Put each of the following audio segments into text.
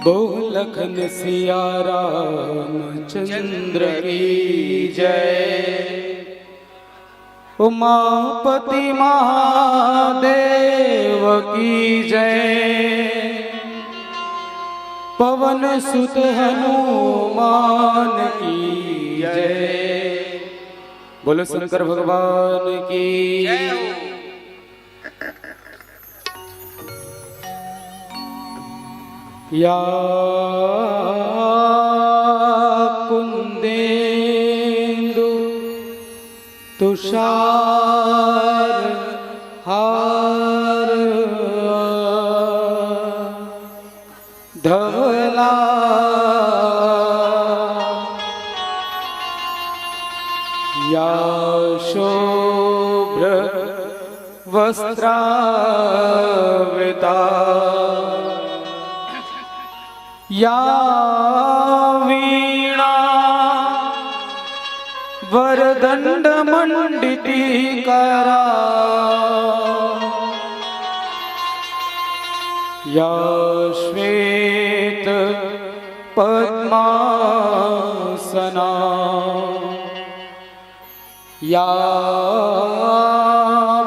बोलखन सिया रामचंद्र की जय। उमापति महादेव की जय। पवन सुत हनुमान की जय। बोलो शंकर भगवान की जय। या कुंदेन्दु तुषार हार धवला या शुभ्र वस्त्रावृता या वीणा वरदंड मंडितीकरा या श्वेत पद्मासना या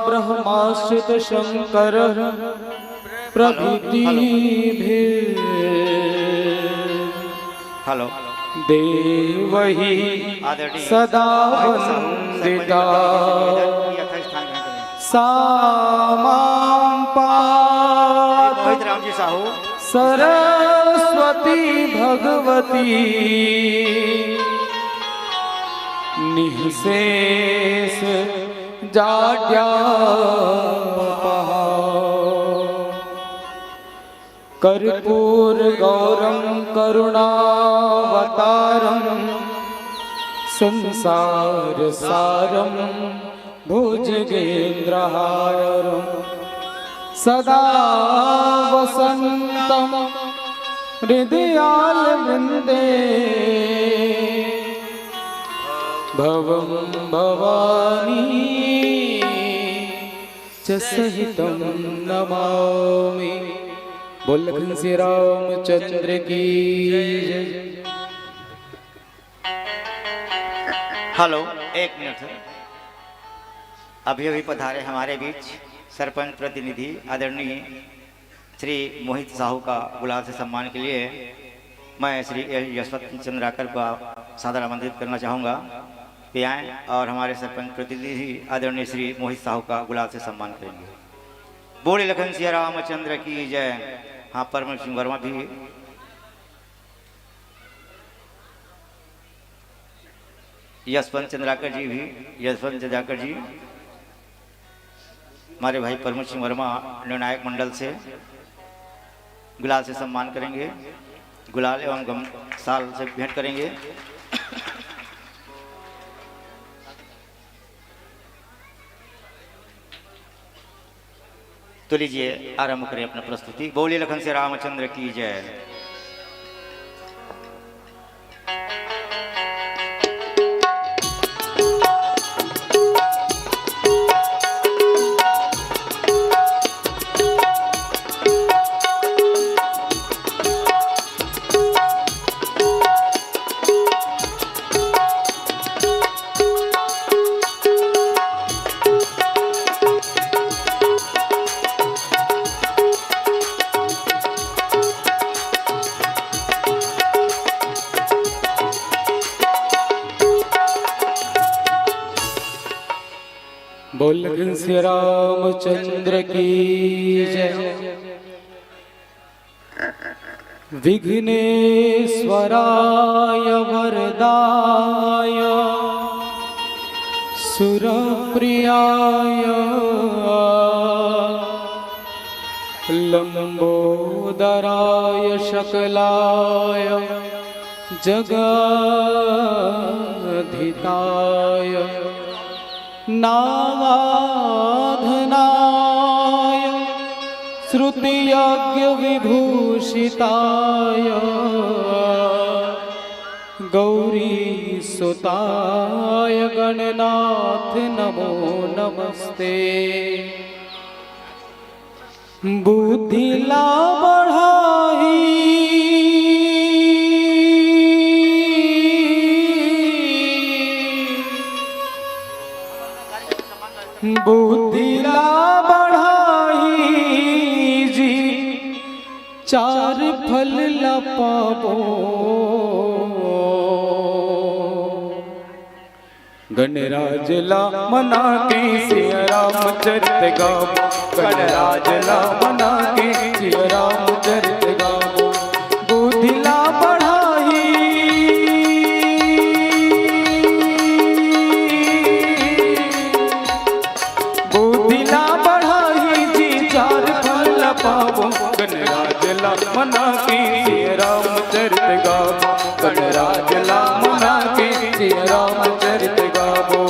ब्रह्माश्रित शंकर प्रभृति हेलो देवही सदा वंदिता सामां पात सरस्वती भगवती निःशेष जाड्यापहा कर्पूर गौरम करुणावतारम संसार सारम भुजगेन्द्रहारम सदा वसंतम हृदयाल वृंदे भवम भवानी च सहितं नमामि। बोल श्री रामचंद्र की जय। हेलो, एक मिनट सर। अभी अभी पधारे हमारे बीच सरपंच प्रतिनिधि आदरणीय श्री मोहित साहू का गुलाब से सम्मान के लिए मैं श्री यशवंत चंद्राकर को सादर आमंत्रित करना चाहूँगा कि आएँ और हमारे सरपंच प्रतिनिधि आदरणीय श्री मोहित साहू का गुलाब से सम्मान करेंगे। बोले लखन सिया रामचंद्र की जय। हाँ, परम सिंह वर्मा भी यशवंत चंद्राकर जी भी यशवंत चंद्राकर जी हमारे भाई परम सिंह वर्मा निर्णायक मंडल से गुलाल से सम्मान करेंगे। गुलाल एवं गम साल से भेंट करेंगे। तो लीजिए आरंभ करें अपना प्रस्तुति। बोलिए लखन से रामचंद्र की जय। बोल श्री रामचंद्र की जय। विघ्नेश्वराय वरदाय सुरप्रियाय लंबोदराय शकलाय जगद्धिताय नागाधनाय श्रुतियज्ञ विभूषिताय गौरी सुताय गणनाथ नमो नमस्ते। बुद्धि ला बढ़ाई चार फल ला पावो गणराज ला मना के सिया रामचरित गावो गणराज ला मना के सिया रामचरित गावो बुद्धि ला बढ़ाई बुद्धि ला बढ़ाई जी चार फल पावो गणराज ला मना के सिया रामचरित गावो गणराज ला मना के सिया रामचरित गावो।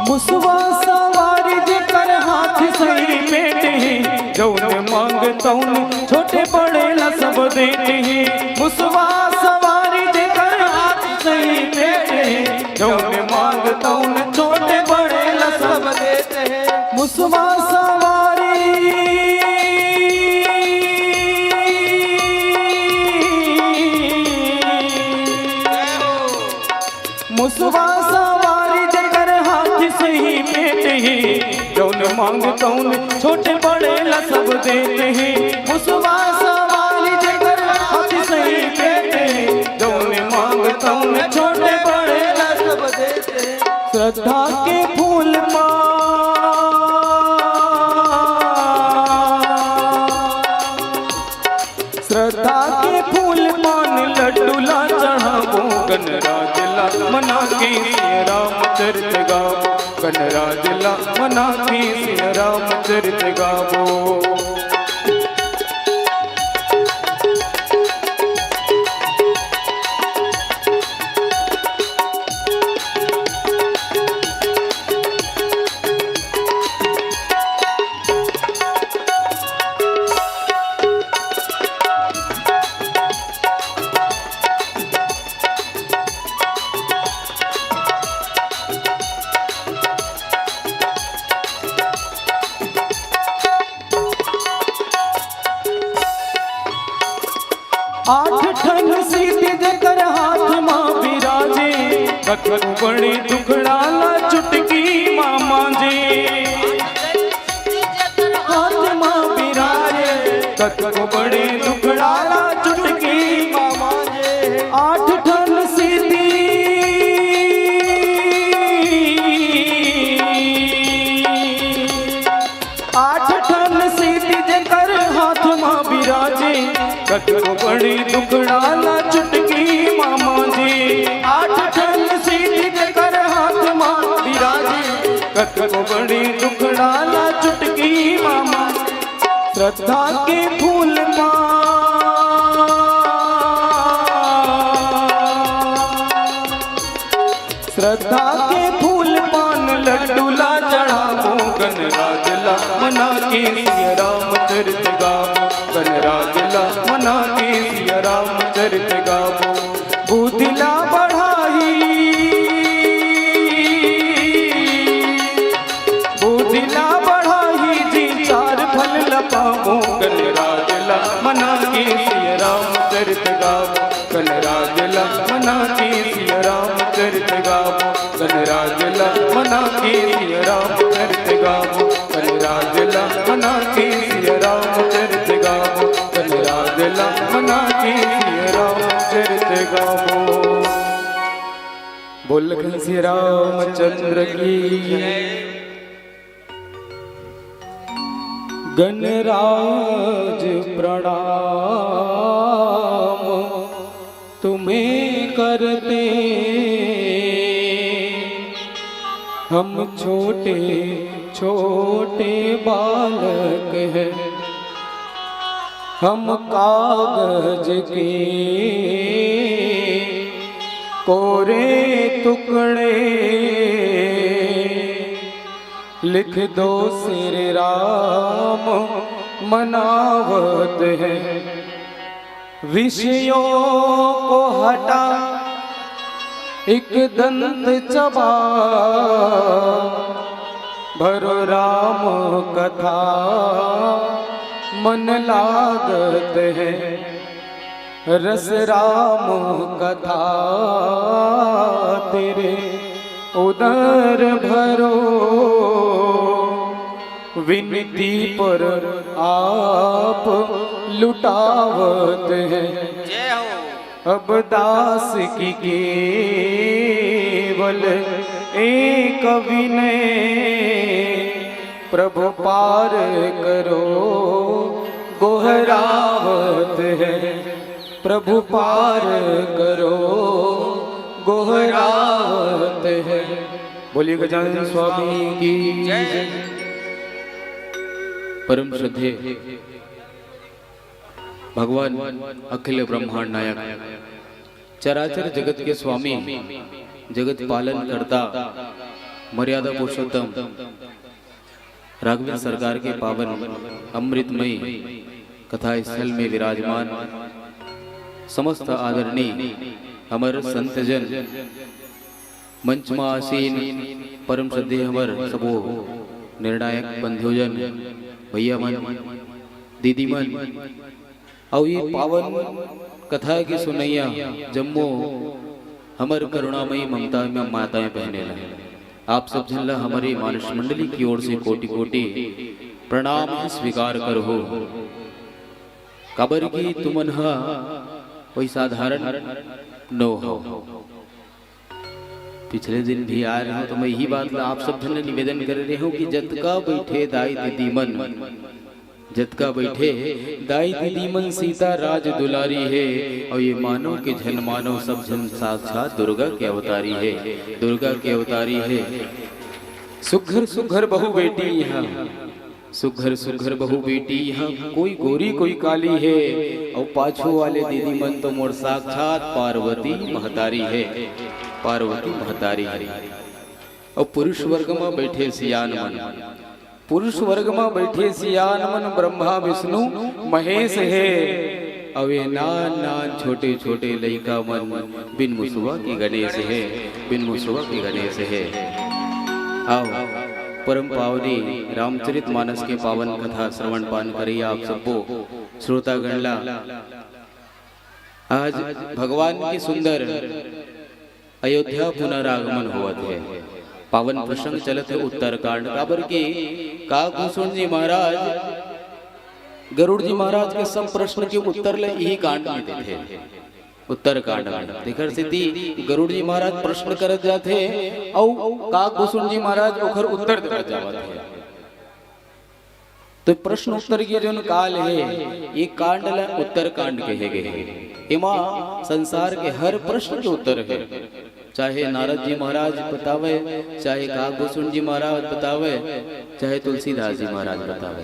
मुसवा सवारी जेकर हाथ सही बेटे हैं जौन मांग तौन छोटे बड़े न सब देते हैं मुसवा सवारी जेकर हाथ सही बेटे हैं जौन मांग तौन छोटे बड़े न सब देते हैं मुसवा सवारी मुसवा सवारी जेकर हाथ सही बेटे हैं जौन मांग तौन छोटे बड़े ला सब देते हैं मुसवा सवारी जेकर हाथ सही बेटे हैं जौन मांग तौन छोटे बड़े ला सब देते हैं श्रद्धा के फूल श्रद्धा के फूल मान लड्डू ला चढ़ावो गणराज ला मना के सिया रामचरित गावो गणराज ला मना के सिया रामचरित गावो। आठ ठन सीधी जकर हाथ मां विराजे कथु बड़ी दुखड़ा ला चुटकी मां मांजे हाथ मां विराजे कथु बड़ी दुखड़ा ला चुटकी मां मांजे आठ ठन सीधी आठ ठन सीधी जकर हाथ मां विराजे कथु बड़ी दुखड़ा ला चुटकी मामा जी आठ ठन सीधी जकर हाथ मां विराजे कथु बड़ी दुखड़ा ला चुटकी मामा श्रद्धा के फूल श्रद्धा के फूल पान लड्डू ला चढ़ावो गणराज ला मना के सिया रामचरित गावो गणराज ला मना के सिया रामचरित गावो बुद्धि ला बढ़ाई बुद्धि ला बढ़ाई जी चार फल ला पावो गणराज ला मना के सिया रामचरित गावो गणराज ला मना के सिया रामचरित गावो गणराज ला मना के सिया रामचरित गावो गणराज ला मना के सिया रामचरित गावो गणराज ला मना के सिया रामचरित गावो। बोल श्री रामचंद्र की गणराज प्रणाम तुम्हें करते हम छोटे छोटे बालक हैं हम कागज के कोरे टुकड़े लिख दो श्री राम मनावत है, विषयों को हटा एक दंत चबा, भरो राम कथा मन लागत है, रस राम कथा तेरे उदर भरो, विनती पर आप लुटावत है, जय हो। अब दास की केवल एक विनय, प्रभु पार करो गोहरावत है, प्रभु पार करो गोहरावत है। बोलिए गजानन स्वामी की जय। परम श्रद्धेय भगवान अखिल ब्रह्मांड नायक, चराचर जगत के स्वामी, जगत पालन करता, मर्यादा पुरुषोत्तम राघवेंद्र सरकार के पावन अमृतमय कथा स्थल में विराजमान समस्त आदरणीय अमर संतजन, मंच में आसीन परम श्रद्धेय अमर सबो निर्णायक बंधुजन, भैया मन, दीदी मन, और ये पावन कथा की सुनैया जम्मो हमर करुणामयी ममता में माताएं बहने लगे, आप सब जन हमारी मानस मंडली की ओर से कोटि कोटि प्रणाम स्वीकार करो। कबर की तुमन कोई साधारण न हो। पिछले दिन भी आ रहे हो तो मैं यही बात आप सब जन निवेदन कर रहे हो कि जतका बैठे दाई दीदी मन, जतका बैठे दाई दीदी मन सीता राज दुलारी है, और ये मानो कि जन मानो सब जन साक्षात दुर्गा के अवतारी है, दुर्गा के अवतारी है। सुघर सुघर बहु बेटी यहाँ, सुघर सुघर बहु बेटी यहाँ, कोई गोरी कोई काली है, और पाछू वाले दीदी मन तो मोर साक्षात पार्वती महतारी है, पार्वती महतारी है। और पुरुष वर्ग में बैठे सियान मन, पुरुष वर्ग में बैठे सियान मन ब्रह्मा विष्णु महेश है, और ये नान नान छोटे छोटे लइका मन बिन मुसुआ की गणेश है, बिन मुसुआ की गणेश है। आओ परम पावनी रामचरित मानस के पावन कथा श्रवण पान करिए आप सबको श्रोता गणला। आज भगवान की सुंदर अयोध्या पुनरागमन हुआ है, पावन प्रसंग चलत है उत्तरकांड काबर की काकभूषण जी महाराज गरुड़ जी महाराज के सब प्रश्न के उत्तर ले यही कांड में देते थे। उत्तरकांड में देखर सिद्धि गरुड़ जी महाराज प्रश्न करत जाते और काकभूषण जी महाराज ओखर उत्तर देत जावत है। तो प्रश्न उत्तर के जो काल है ये कांड ला उत्तरकांड कहे गए हैं। एमा संसार के हर प्रश्न के उत्तर है, चाहे नारद जी महाराज बतावे, चाहे काकभूषण जी महाराज बतावे, चाहे तुलसीदास जी महाराज बतावे।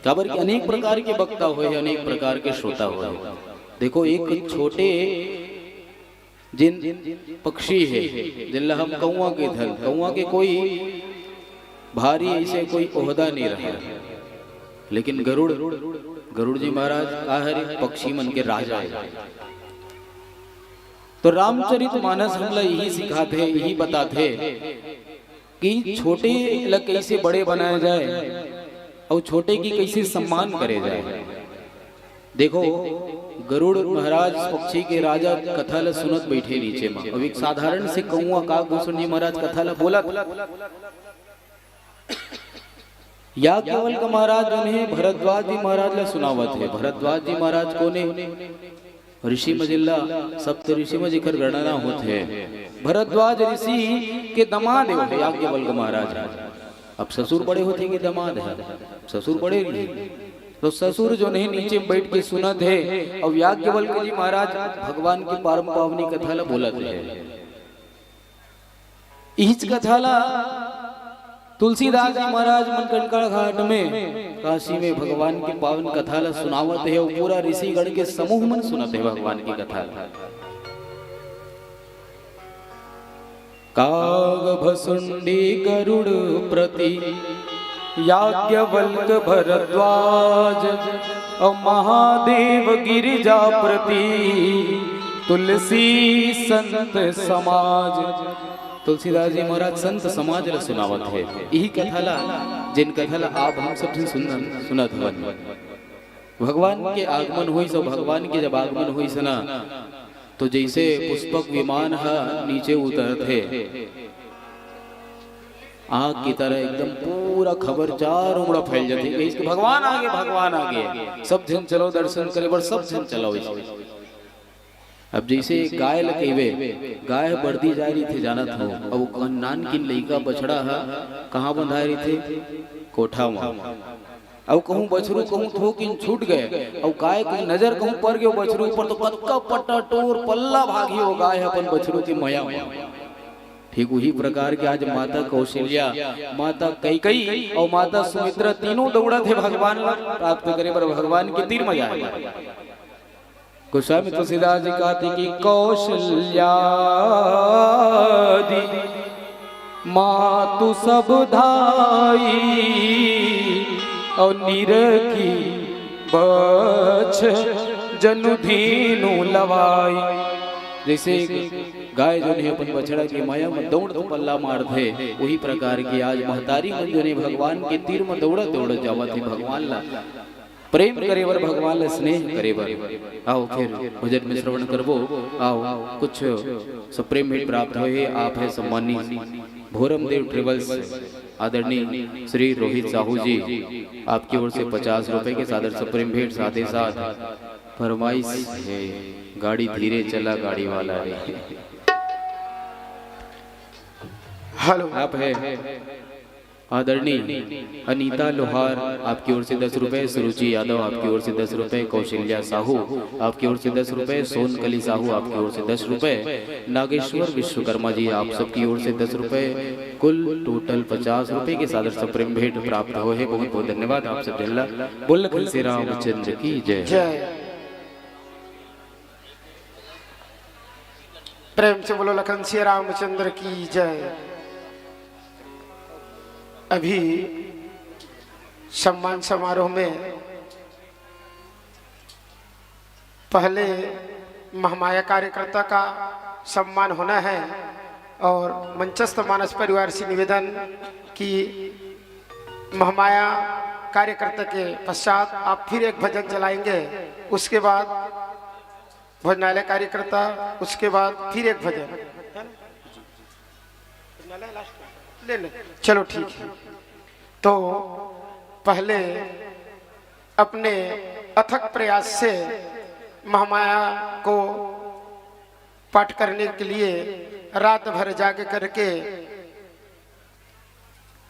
काबर के अनेक प्रकार के वक्ता हुए, अनेक प्रकार के श्रोता हुए। देखो एक छोटे जिन पक्षी है जिनला हम कौआ के धन, कौआ के कोई भारी ऐसे कोई ओहदा नहीं रहा, लेकिन गरुड़ जी महाराज हर पक्षी मन के राजा है। तो रामचरित मानस हमला यही सिखाते, यही बताते कि छोटे लग कैसे बड़े बनाया जाए और छोटे की कैसे सम्मान करे जाए। देखो गरुड़ महाराज पक्षी के राजा कथा ला सुनत बैठे नीचे में, अब एक साधारण से कौआ काकभूषण जी महाराज कथा ला बोला। याज्ञवल्क्य महाराज उन्हें भरद्वाज जी महाराज ला सुनावत है। भरद्वाज जी महाराज को ने ऋषि मजिल्ला सप्त ऋषि में जिक्र गणना होते हैं। भरद्वाज ऋषि के दमाद है याज्ञवल्क्य महाराज। अब ससुर बड़े होते कि दमाद है, ससुर बड़े नहीं, तो ससुर जो नहीं नीचे बैठ के सुनत है और याज्ञवल्क्य जी महाराज भगवान की परम पावनी कथा ला बोलत है। इस कथा ला तुलसीदास जी महाराज मनकंकड़ घाट में काशी में भगवान की पावन कथा ला सुनावत है और पूरा ऋषिगण के समूह मन सुनत है भगवान की कथा। कागभसुंडी गरुड़ प्रति याज्ञवल्क भरद्वाज और महादेव गिरिजा प्रति तुलसी संत समाज। तुलसीदास जी महाराज संत समाज ला सुनावत है। यही कथा ला जिन कथा ला आप हम सब सुनत हवन। भगवान के आगमन हुई सो भगवान के जब आगमन हुई सना तो जैसे पुष्पक विमान है नीचे उतरते आग की तरह एकदम पूरा खबर चारों बड़ा फैल जाती है कि भगवान आगे सब जन चलो दर्शन करे पर सब जन चलो। अब जैसे गाय लकेवे गाय बढ़ती जा रही थी जाना था अब नान की लइका बछड़ा है कहाँ बंधा रही थी कोठा में। अब कहूँ बछरू कहूँ थोकिन छूट गए और गाय की नजर कहूँ पड़ गयो बछरू ऊपर तो कक्का पट्टा टोर पल्ला भागी हो गाय अपन बछरू की मया। ठीक वही प्रकार के आज माता कौशल्या माता कैकेयी और माता सुमित्रा तीनों दौड़ा थे भगवान ला प्राप्त करे पर भगवान के तीर में जाए। गोस्वामी तुलसीदास जी कहते कि कौशल्या मातु सब धाई और निरखी बछ जनु धीनु लवाई। जैसे गाय जो ने अपन बछड़ा की माया में दौड़ तो पल्ला मार थे वही प्रकार की आज महतारी मन जो ने भगवान के तीर में दौड़ा दौड़ जावा थे भगवान ला प्रेम करे बर भगवान ला स्नेह करे बर। आओ फिर भजन में श्रवण करबो। आओ कुछ सुप्रीम भेंट प्राप्त हुए आप है सम्मानित भोरम देव ट्रेवल्स आदरणीय श्री रोहित साहू जी आपकी ओर से 50 रुपए के सादर सुप्रीम भेंट साथ ही साथ फरमाइश है गाड़ी धीरे चला गाड़ी वाला रे। हेलो आप है आदरणीय अनीता लोहार आपकी ओर से 10 रुपए, सुरुचि यादव आपकी ओर से 10 रुपए, कौशल्या साहू आपकी ओर से 10 रुपए, सोनकली साहू आपकी ओर से 10 रुपए, नागेश्वर विश्वकर्मा जी आप सबकी ओर से 10 रुपए, कुल टोटल 50 रुपए के सादर सुप्रीम भेंट प्राप्त हो है। बहुत बहुत धन्यवाद आप सब। जल्ला बोल लखन श्री रामचंद्र की जय। जय। प्रेम से बोलो लखन श्री रामचंद्र की जय। अभी सम्मान समारोह में पहले महामाया कार्यकर्ता का सम्मान होना है और मंचस्थ मानस परिवार से निवेदन कि महामाया कार्यकर्ता के पश्चात आप फिर एक भजन चलाएंगे, उसके बाद भोजनालय कार्यकर्ता, उसके बाद फिर एक भजन ले ले। चलो ठीक है। तो पहले अपने अथक प्रयास से महामाया को पाठ करने के लिए रात भर जाग करके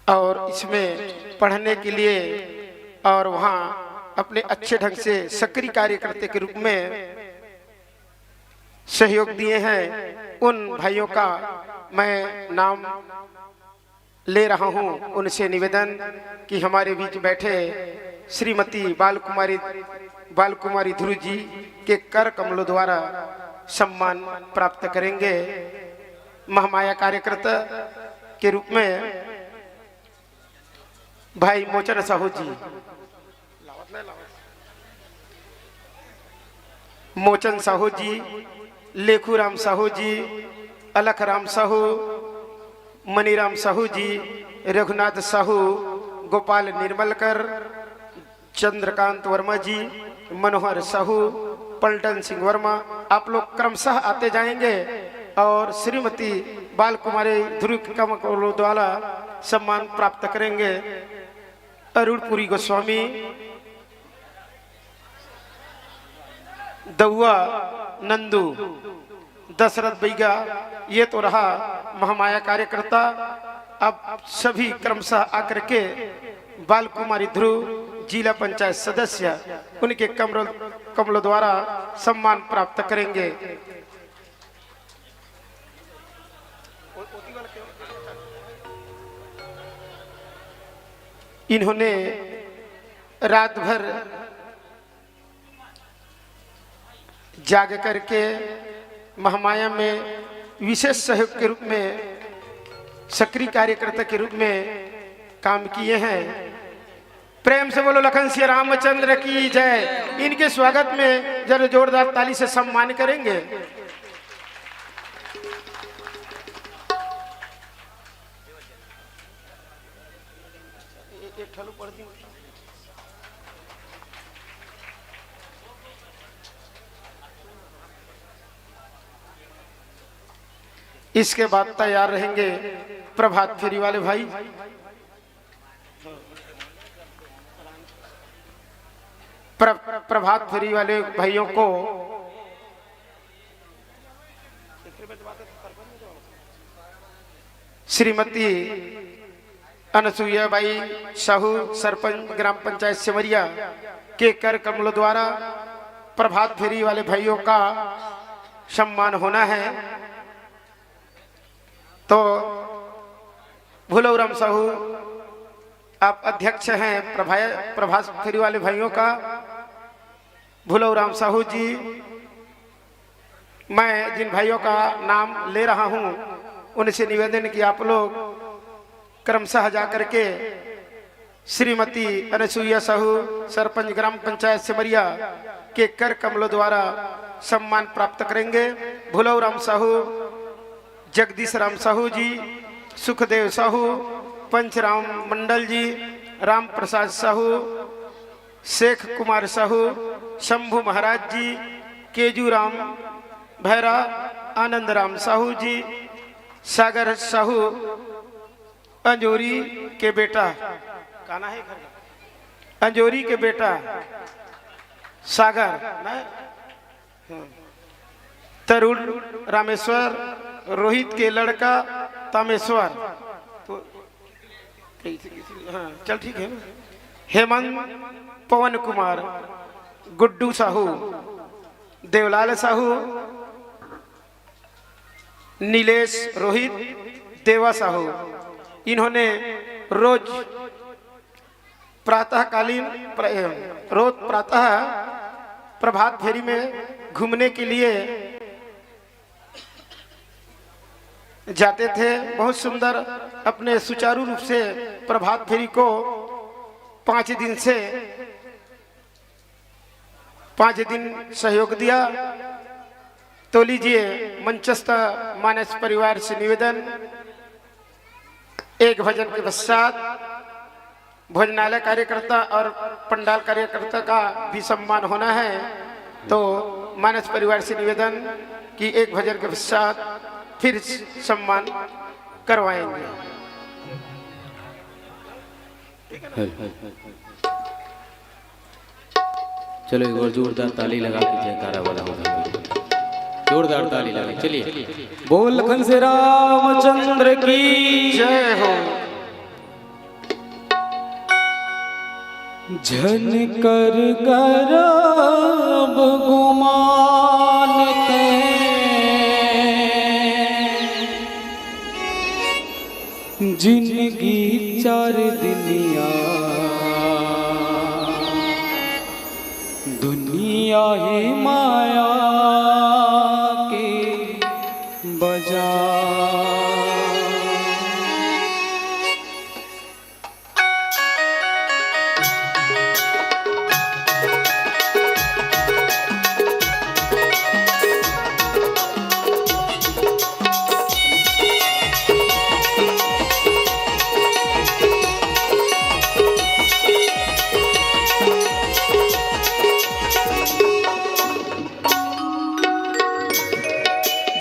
और इसमें पढ़ने के लिए और वहाँ अपने अच्छे ढंग से सक्रिय कार्यकर्ता के रूप में सहयोग दिए हैं। उन भाइयों का मैं नाम ले रहा हूं। उनसे निवेदन कि हमारे बीच बैठे श्रीमती बाल कुमारी ध्रुव जी के कर कमलों द्वारा सम्मान प्राप्त करेंगे। महामाया कार्यकर्ता के रूप में भाई मोचन साहू जी, मोचन साहू जी, लेखूराम साहू जी, अलखराम साहू, मनीराम साहू जी, रघुनाथ साहू, गोपाल निर्मलकर, चंद्रकांत वर्मा जी, मनोहर साहू, पलटन सिंह वर्मा, आप लोग क्रमशः आते जाएंगे और श्रीमती बाल कुमारी ध्रुव कमलों द्वारा सम्मान प्राप्त करेंगे। अरुणपुरी गोस्वामी, दउआ नंदू, दशरथ बैगा, ये तो रहा महामाया कार्यकर्ता। अब सभी क्रमशः आकर के बाल कुमारी ध्रुव जिला पंचायत सदस्य उनके कमलों द्वारा सम्मान प्राप्त करेंगे। इन्होंने रात भर जाग करके महामाया में विशेष सहयोग के रूप में सक्रिय कार्यकर्ता के रूप में काम किए हैं। प्रेम से बोलो लखन सिया रामचंद्र की जय। इनके स्वागत में जरा जोरदार ताली से सम्मान करेंगे। इसके बाद तैयार रहेंगे प्रभात फेरी वाले भाई। प्रभात फेरी वाले भाइयों को श्रीमती अनसुईया बाई साहू सरपंच ग्राम पंचायत सिमरिया के कर कमलों द्वारा प्रभात फेरी वाले भाइयों का सम्मान होना है। तो भूलौराम साहू आप अध्यक्ष हैं प्रभात फेरी वाले भाइयों का। भूलौराम साहू जी, मैं जिन भाइयों का नाम ले रहा हूं उनसे निवेदन कि आप लोग क्रमशः जाकर के श्रीमती अनसुईया साहू सरपंच ग्राम पंचायत सिमरिया के कर कमलों द्वारा सम्मान प्राप्त करेंगे। भूलौराम साहू, जगदीश राम साहू जी, सुखदेव साहू, पंचराम मंडल जी, राम प्रसाद साहू, शेख कुमार साहू, शंभू महाराज जी, केजू राम भैरा, आनंद राम साहू जी, सागर साहू अंजोरी के बेटा, काना है घर अंजोरी के बेटा सागर, तरुण रामेश्वर, रोहित के लड़का तामेश्वर, तो हाँ चल ठीक है। हेमंत पवन कुमार, गुड्डू साहू, देवलाल साहू, नीलेश, रोहित, देवा साहू, इन्होंने रोज प्रातःकालीन रोज प्रातः प्रभात फेरी में घूमने के लिए जाते थे। बहुत सुंदर अपने सुचारू रूप से प्रभात फेरी को 5 दिन सहयोग दिया। तो लीजिए मंचस्थ मानस परिवार से निवेदन, एक भजन के पश्चात भोजनालय कार्यकर्ता और पंडाल कार्यकर्ता का भी सम्मान होना है। तो मानस परिवार से निवेदन कि एक भजन के पश्चात फिर सम्मान करवाएंगे। चलो एक और जोरदार ताली लगा के जयकारा वाला होगा। जोरदार ताली लगा, चलिए बोल लखन से रामचंद्र की जय हो। झन कर गर्भ गुमानते जिंदगी 4 दिनिया, दुनिया ही माया के बाजार।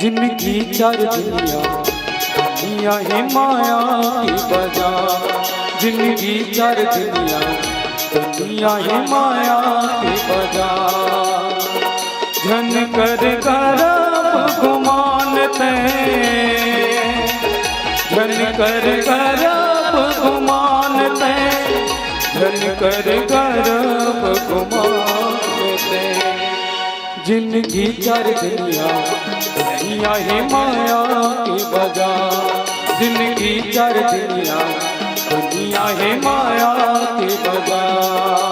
जिंदगी 4 दुनिया, दुनिया है माया की बाजार। जिंदगी 4 दुनिया, दुनिया है माया की बाजार। झन कर गर्भ गुमानते, झन कर गर्भ गुमानते, झन कर गर्भ गुमानते। जिंदगी 4 दुनिया, दुनिया है माया की बाजार। जिंदगी 4 दुनिया, दुनिया है माया की बाजार।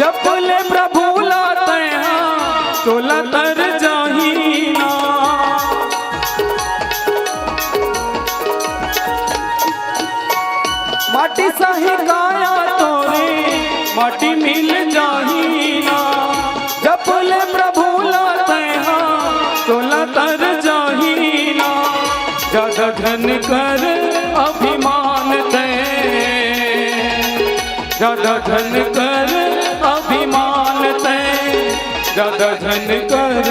जब बोले प्रभु लाते हैं चोला तर जाहीना। माटी सही काया तोरे माटी मिल जाहीना। जब बोले प्रभु लाते हैं चोला तर जाहीना। ज्यादा धन कर अभिमान दे, ज्यादा धन कर अभिमान दे, ज्यादा धन कर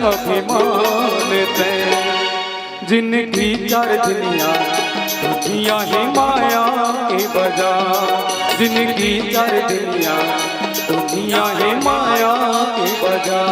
अभिमान दे। जिनकी चार दुनिया दुनिया ही माया के बजा, जिनकी चार दुनिया ही माया के बजा।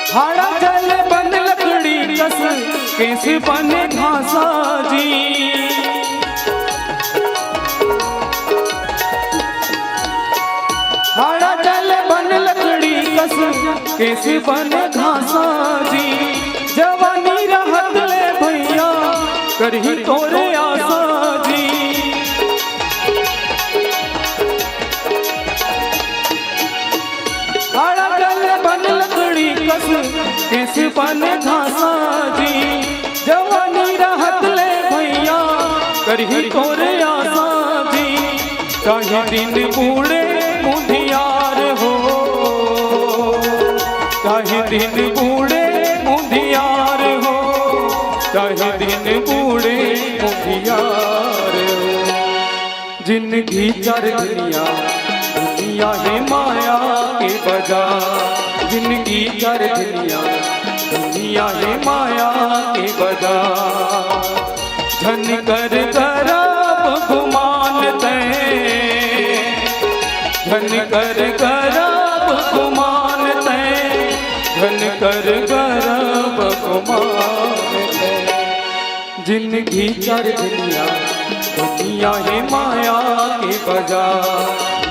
हाड़ा जल बन लकड़ी कस कैसे बने घासा जी। हाड़ा जल बन लकड़ी कस कैसे बने घासा जी। जवानी रहत ले भैया करही तोरे आशा जी। हाड़ा जल बन लकड़ी कस कैसे बने घासा जी। जवानी रहत ले भैया करही तोरे आशा जी। चाहे दिन बूढ़े मुंधियार हो, चाहे दिन बूढ़े मुंधियार हो, चाहे दिन बूढ़े मुंधियार हो। जिनकी चार दुनिया है माया के बजा, जिनकी चार दुनिया है माया के बजा। धन कर करब गुमान दे, धन कर करब गुमान दे, धन कर करब गुमान दे। जिनकी चार दुनिया है माया के बजा,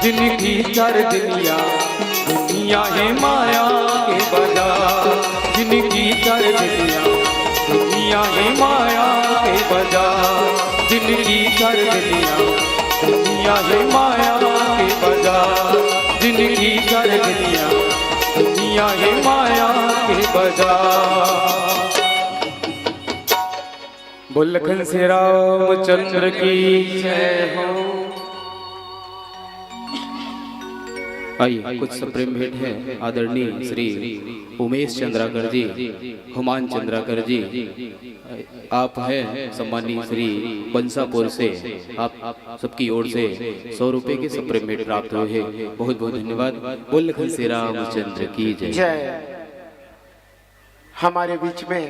जिनकी चार दुनिया है माया के बजा। जिनकी चार दुनिया है माया के बजा, जिनकी चार दुनिया है माया के बजा। जिनकी चार दुनिया है माया के बजा। बोल लखन से रामचंद्र की जय हो। आइए कुछ सप्रेम भेंट है आदरणीय श्री उमेश चंद्राकर जी, हुमान चंद्राकर जी। आप हैं सम्मानीय श्री बंसापुर से, आप सबकी ओर से 100 रुपए के सप्रेम भेंट प्राप्त हुए हैं। बहुत बहुत धन्यवाद। बोल लखन श्री रामचंद्र की जय। जय। हमारे बीच में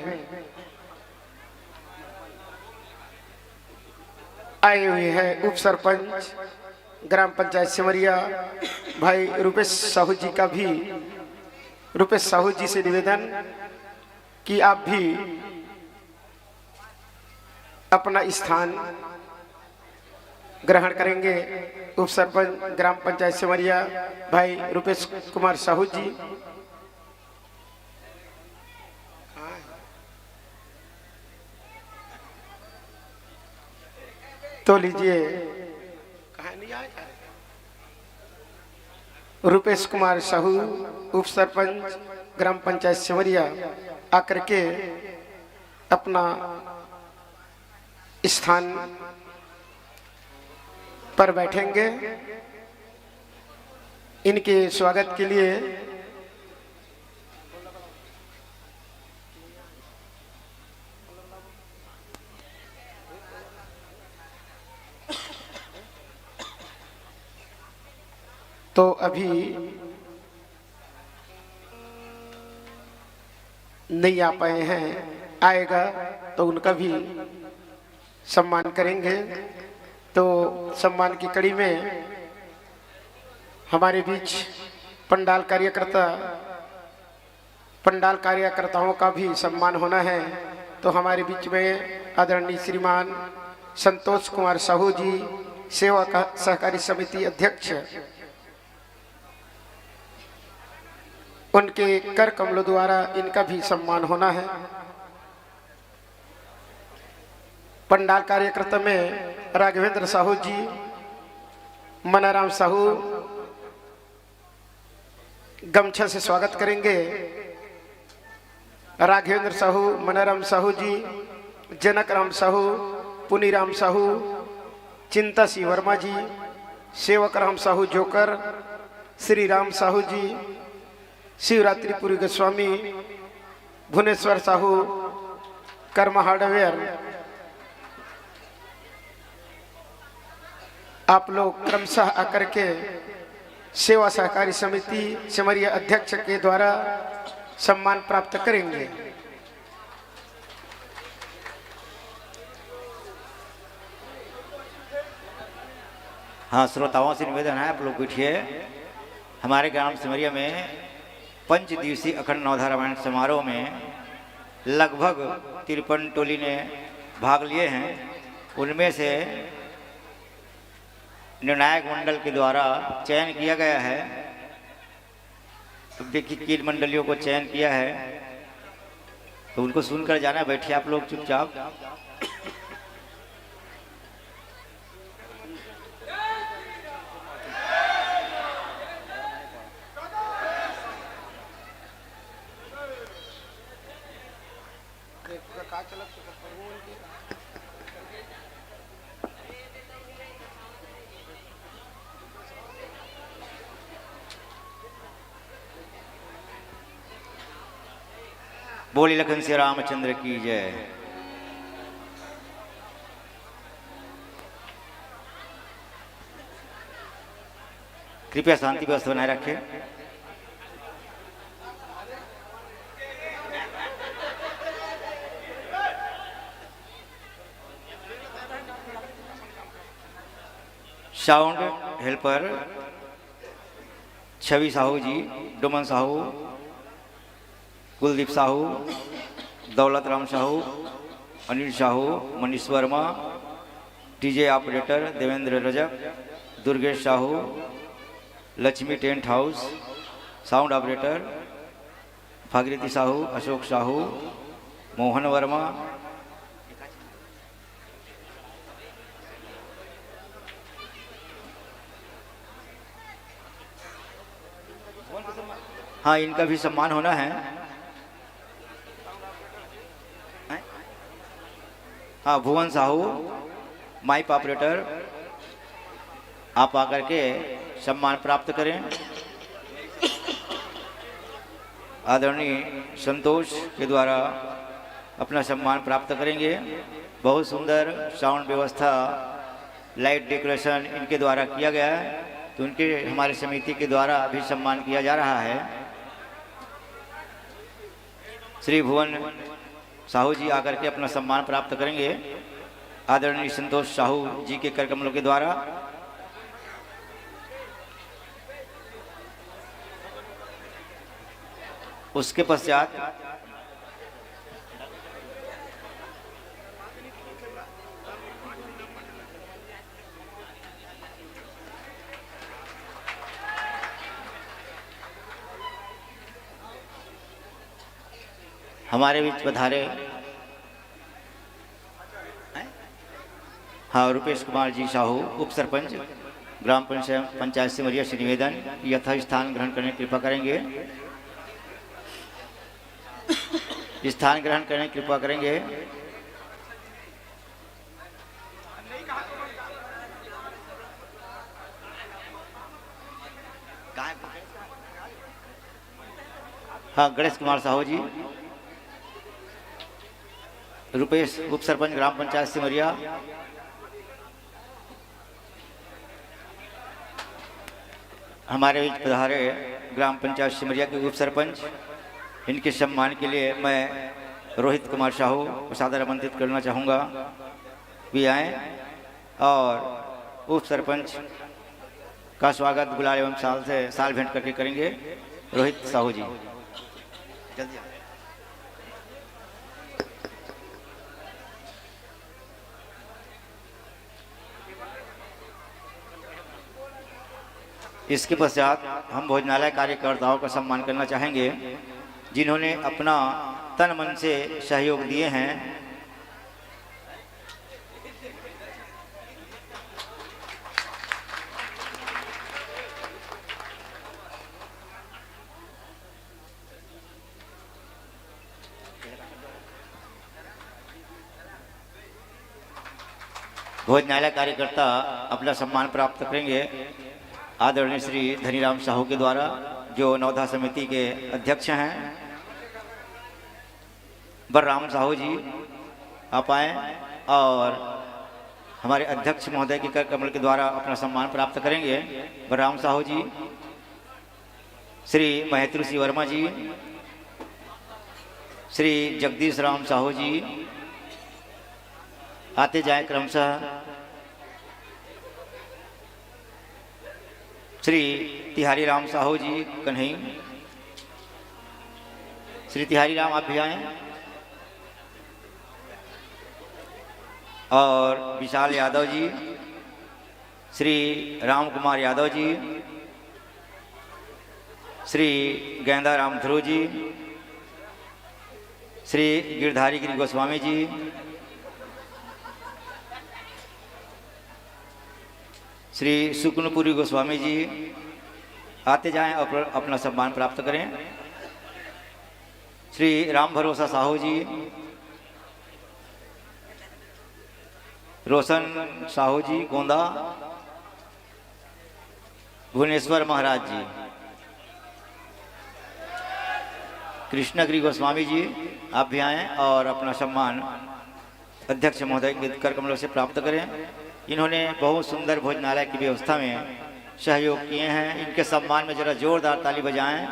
आए हुए हैं उप सरपंच ग्राम पंचायत सिमरिया भाई रुपेश साहू जी का भी, रुपेश साहू जी से निवेदन कि आप भी अपना स्थान ग्रहण करेंगे। उप सरपंच ग्राम पंचायत सिमरिया भाई रुपेश कुमार साहू जी। तो लीजिए रुपेश कुमार साहू उप सरपंच ग्राम पंचायत सिमरिया आकर के अपना स्थान पर बैठेंगे। इनके स्वागत के लिए तो अभी नहीं आ पाए हैं, आएगा तो उनका भी सम्मान करेंगे। तो सम्मान की कड़ी में हमारे बीच पंडाल कार्यकर्ता पंडाल कार्यकर्ताओं का भी सम्मान होना है। तो हमारे बीच में आदरणीय श्रीमान संतोष कुमार साहू जी, सेवा सहकारी समिति अध्यक्ष, उनके कर कमलों द्वारा इनका भी सम्मान होना है। पंडाल कार्यकर्ता में राघवेंद्र साहू जी, मनाराम साहू गमछा से स्वागत करेंगे। राघवेंद्र साहू, मनाराम साहू जी, जनक राम साहू, पुनीराम साहू, चिंता सिंह वर्मा जी, सेवक राम साहू जोकर, श्री राम साहू जी, शिवरात्रिपुरी गोस्वामी, भुवनेश्वर साहू, कर्मा हार्डवेयर, आप लोग क्रमशः आकर के सेवा सहकारी समिति सिमरिया अध्यक्ष के द्वारा सम्मान प्राप्त करेंगे। हाँ, श्रोताओं से निवेदन है, आप लोग बैठिए। हमारे ग्राम सिमरिया में 5 दिवसीय अखंड नवधा रामायण समारोह में लगभग 53 टोली ने भाग लिए हैं। उनमें से निर्णायक मंडल के द्वारा चयन किया गया है। तो देखिए किन मंडलियों को चयन किया है, तो उनको सुनकर जाना। बैठिए आप लोग चुपचाप। बोली लखन श्री रामचंद्र की जय। कृपया शांति व्यवस्था बनाए रखें। साउंड हेल्पर छवि साहू जी, Doman Sahu, Kuldeep Sahu, Daulat Ram Sahu, Anil Sahu, Manish Verma, TJ operator Devendra Rajak, Durgesh Sahu, Lakshmi tent house, sound operator Bhagirathi Sahu, Ashok Sahu, Mohan Verma, हाँ, इनका भी सम्मान होना है। हाँ, भुवन साहू, माइक ऑपरेटर, आप आकर के सम्मान प्राप्त करें। आदरणीय संतोष के द्वारा अपना सम्मान प्राप्त करेंगे। बहुत सुंदर साउंड व्यवस्था, लाइट डेकोरेशन इनके द्वारा किया गया है, तो उनके हमारी समिति के द्वारा भी सम्मान किया जा रहा है। श्री भुवन साहू जी आकर के अपना सम्मान प्राप्त करेंगे आदरणीय संतोष साहू जी के कर कमलों के द्वारा। उसके पश्चात हमारे बीच पधारे हाँ रुपेश कुमार जी साहू, उप सरपंच ग्राम पंचायत सिमरिया से निवेदन यथा स्थान ग्रहण करने की कृपा करेंगे। स्थान ग्रहण करने की कृपा करेंगे। हाँ, गणेश कुमार साहू जी, रुपेश उप सरपंच ग्राम पंचायत सिमरिया। हमारे बीच पधारे ग्राम पंचायत सिमरिया के उप सरपंच, इनके सम्मान के लिए मैं रोहित कुमार साहू को सादर आमंत्रित करना चाहूँगा भी आए और उप सरपंच का स्वागत गुलाल एवं साल भेंट करके करेंगे रोहित साहू जी। जल्दी आओ। इसके पश्चात हम भोजनालय कार्यकर्ताओं का सम्मान करना चाहेंगे जिन्होंने अपना तन मन से सहयोग दिए हैं। भोजनालय कार्यकर्ता अपना सम्मान प्राप्त करेंगे आदरणीय श्री धनीराम साहू के द्वारा, जो नवधा समिति के अध्यक्ष हैं। बलराम साहू जी आप आए और हमारे अध्यक्ष महोदय के कर कमल के द्वारा अपना सम्मान प्राप्त करेंगे। बलराम साहू जी, श्री महेंद्र सिंह वर्मा जी, श्री जगदीश राम साहू जी आते जाए क्रमशः। श्री तिहारी राम साहू जी कन्हई, श्री तिहारी राम आप भी आए। और विशाल यादव जी, श्री राम कुमार यादव जी, श्री गेंदा राम ध्रुव जी, श्री गिरधारी गिरी गोस्वामी जी, श्री सुकुनपुरी गोस्वामी जी आते जाएं और अपना सम्मान प्राप्त करें। श्री राम भरोसा साहू जी, रोशन साहू जी गोंदा, भुवनेश्वर महाराज जी, कृष्णगिरी गोस्वामी जी आप भी आएँ और अपना सम्मान अध्यक्ष महोदय के कर कमलों से प्राप्त करें। इन्होंने बहुत सुंदर भोजनालय की व्यवस्था में सहयोग किए हैं। इनके सम्मान में जरा जोरदार ताली बजाएं।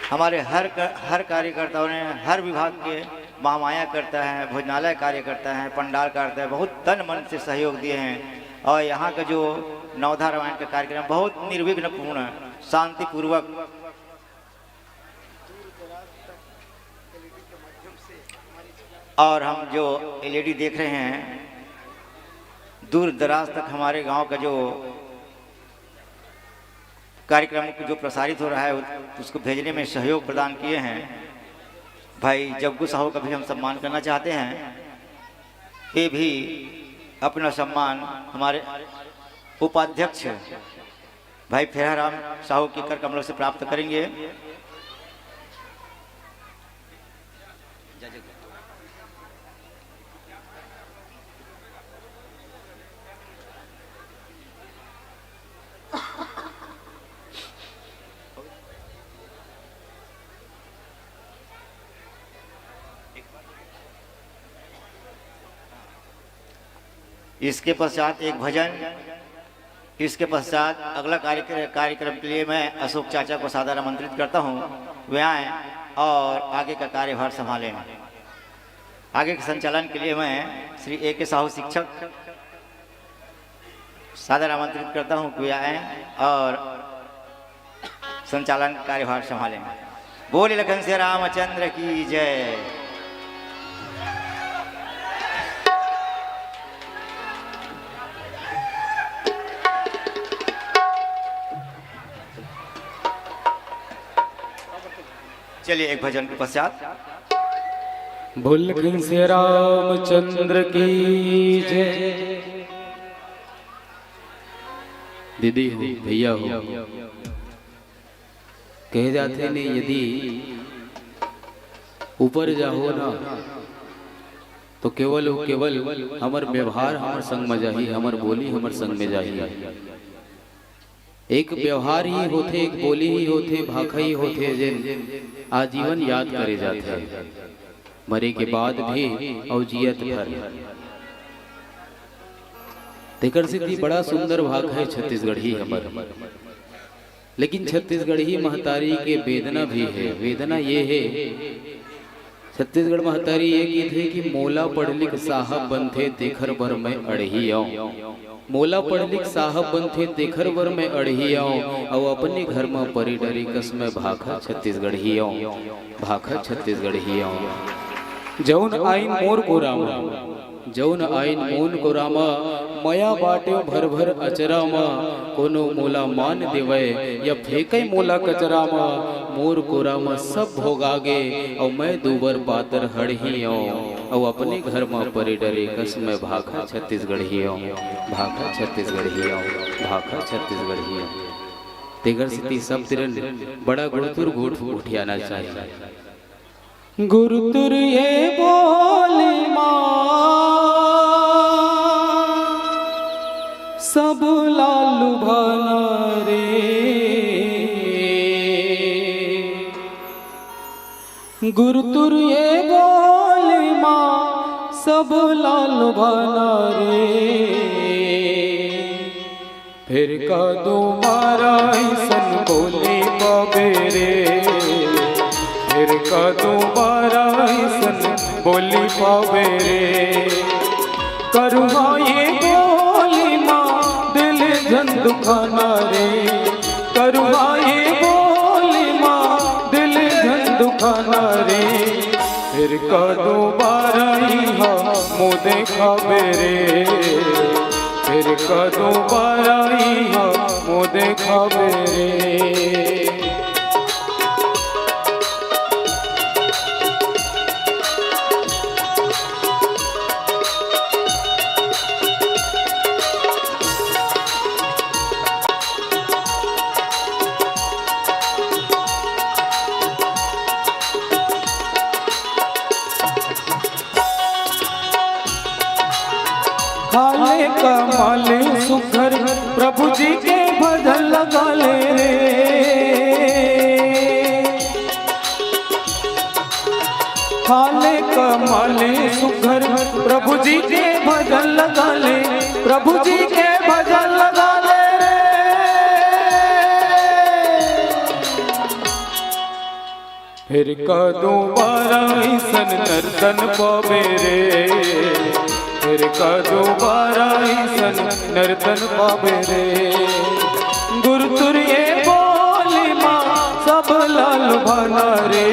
हमारे हर कार्यकर्ताओं ने हर विभाग के महामाया करता है, भोजनालय कार्य करता है, पंडाल करता है, बहुत तन मन से सहयोग दिए हैं। और यहाँ का जो नवधा रामायण का कार्यक्रम बहुत निर्विघ्नपूर्ण शांतिपूर्वक और हम जो एलईडी देख रहे हैं दूर दराज तक हमारे गांव का जो कार्यक्रम जो प्रसारित हो रहा है उसको भेजने में सहयोग प्रदान किए हैं। भाई जग्गू साहू का भी हम सम्मान करना चाहते हैं। ये भी अपना सम्मान हमारे उपाध्यक्ष भाई फेराराम साहू के कर कमलों से प्राप्त करेंगे। इसके पश्चात एक भजन, इसके पश्चात अगला कार्यक्रम के लिए मैं अशोक चाचा को सादर आमंत्रित करता हूं, वे आएँ और आगे का कार्यभार संभालें। आगे के संचालन के लिए मैं श्री ए.के. साहू शिक्षक सादर आमंत्रित करता हूं कि वे आएँ और संचालन कार्यभार संभालें। बोले लखन से रामचंद्र की जय। चलिए एक भजन के पश्चात बोल लखन से रामचंद्र की जय। दीदी हो भैया हो, कह जाते ने यदि ऊपर जाओ ना तो केवल हमर व्यवहार हमर संग में जाही, हमर बोली हमर संग में जाही। एक व्यवहार ही होते, एक बोली ही होते, भाखा ही होते जिन आजीवन याद करे जाते, मरे के बाद भी और जियत भर। तेकर सिद्धि बड़ा सुंदर भाग है छत्तीसगढ़ी हमर, लेकिन छत्तीसगढ़ी महतारी के वेदना भी है। वेदना ये है, छत्तीसगढ़ महतारी ये गीत है कि मोला पढ़ लिख साहब बनथे तेखर बर में अड़ही आऊं। मोला पढ़ लिख साहब बनथे तेखर वर में अड़हियाओ और अपने घर में परी डरी कस में भाखा छत्तीसगढ़ियों भाखा छत्तीसगढ़ियों जौन आइन मोर गोरामा जौन आइन मोन गोरामा मया बाटे भर भर अचरामा कोनो मोला मान देवे या फेंकै मोला कचरामा मोर कोरामा सब भोगागे और मैं दूबर पातर हड़हियों और अपने घर में परी डरे कस में भाखा छत्तीसगढ़ियों भाखा छत्तीसगढ़ियों भाखा छत्तीसगढ़ियों तेगर स्थिति सब तिरन बड़ा गुड़तुर घूट उठियाना चाहिए गुरुतुर ये बोली माँ सब लालू भाना रे गुरुतुर ये बोली माँ सब लालू भाना रे फिर का दो मारा सन बोली बाबे रे फिर का दोबारा सन बोली पावे रे करुणा ये बोली माँ दिल जन दुखाना रे करुणा ये बोली माँ दिल जन दुखाना रे फिर का दोबारा यहाँ मुँह देखावे रे फिर का दोबारा यहाँ मुँह देखावे रे खाले कमाले सुखर प्रभु जी के भजन लगा ले रे खाले कमाले सुखर प्रभु जी के भजन लगा ले प्रभु जी के भजन लगा ले रे फिर का दोबारा सन नर्तन पावे रे फिर का दोबारा सन नर्तन पावे रे गुरुतुर ये बोली माँ सब लाल भाना रे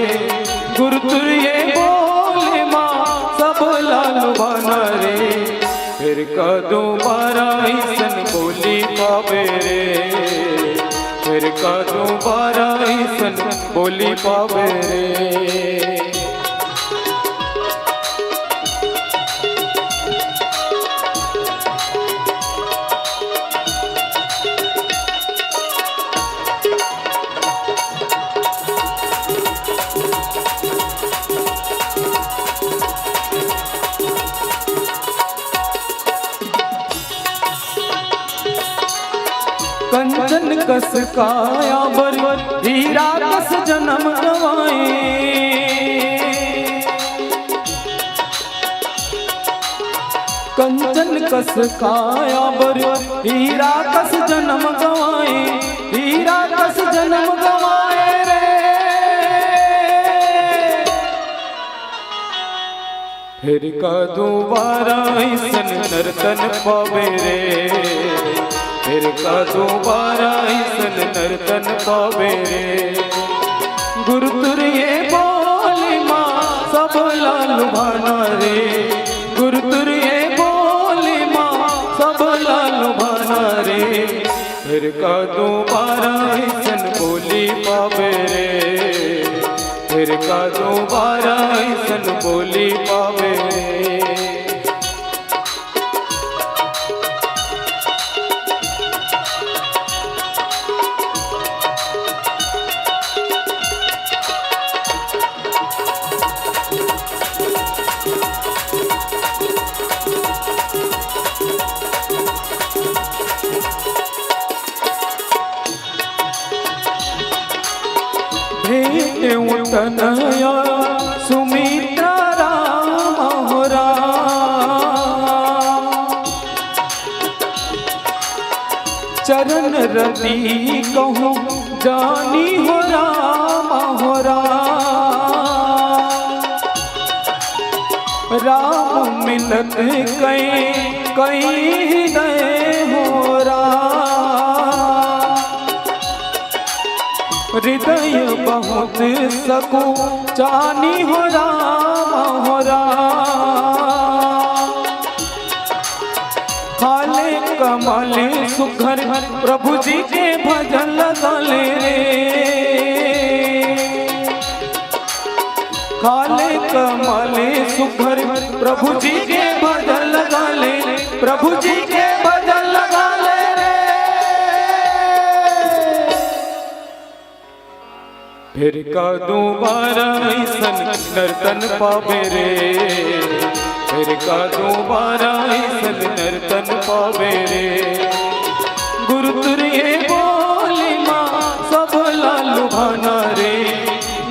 गुरुतुर ये बोली माँ सब लाल भाना रे फिर का दोबारा सन बोली पावे रे फिर का दोबारा सन बोली पावे रे कंचन कस काया बर हीरा कस जन्म गवाए कंचन कस काया बर हीरा कस जन्म गवाए हीरा कस जन्म गवाए रे फिर का दोबारा सन नर्तन पावे रे फिर का दोबारा सन नर्तन पावे रे गुरुतुर ये बोली माँ सब लाल भाना रे गुरुतुर ये बोली माँ सब लाल भाना रे फिर का दोबारा सन बोली पावे रे फिर का दोबारा सन बोली पावे रे तनया सुमित्रा राम हो चरण रति कहूँ जानी हो राम राम मिलत कई कई हृदय हो हृदय बहुत सकू चानी हो राम खाले कमल सुघर प्रभु जी के भजन लगले रे खाले कमल सुघर प्रभु जी के भजन लगले प्रभु जी के भजन लगले रे फिर का दोबारा ऐसन नर्तन पावे रे फिर का दोबारा ऐसन नर्तन पावे रे गुरु तुरिये बोली माँ सब लालू भाना रे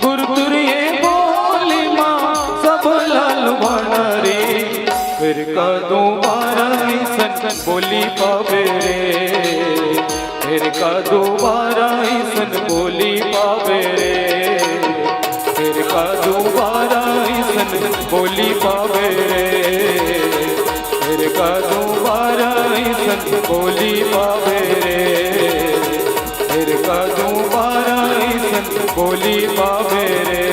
गुरु तुरिये बोली माँ सब लालू भाना रे फिर का दोबारा ऐसन बोली पावे रे फिर का दोबारा ऐसन बोली पावे रे फिर का दोबारा ऐसन बोली पावे रे फिर का दोबारा ऐसन बोली पावे रे फिर का दोबारा ऐसन बोली पावे रे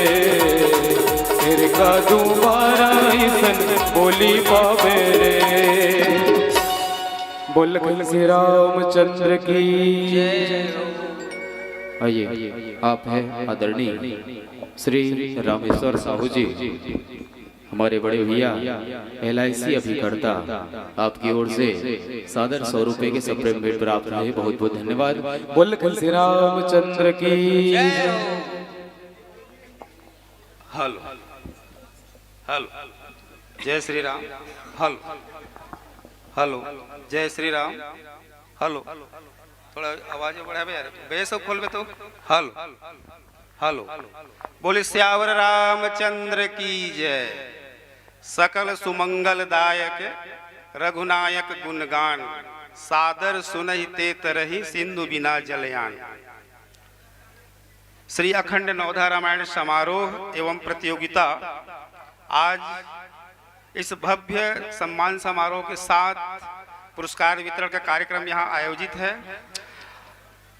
फिर का दोबारा ऐसन बोली पावे रे बोल श्री रामचंद्र की आइए आप हैं आदरणीय श्री रामेश्वर साहू जी हमारे बड़े भैया LIC अभिकर्ता आपकी ओर से सादर 100 रुपए के सप्रेम भेंट प्राप्त रहे बहुत बहुत धन्यवाद बोल श्री रामचंद्र की हेलो हेलो जय श्री राम हेलो हेलो जय श्री राम हेलो थोड़ा आवाज बढ़ा यार बेस खोल में तो हेलो हेलो बोले श्यावर रामचंद्र की जय सकल सुमंगल दायक रघुनायक गुणगान सादर सुनहि ते तरहि सिंधु बिना जलयान श्री अखंड नवधा रामायण समारोह एवं प्रतियोगिता आज इस भव्य सम्मान समारोह के साथ पुरस्कार वितरण का कार्यक्रम यहाँ आयोजित है।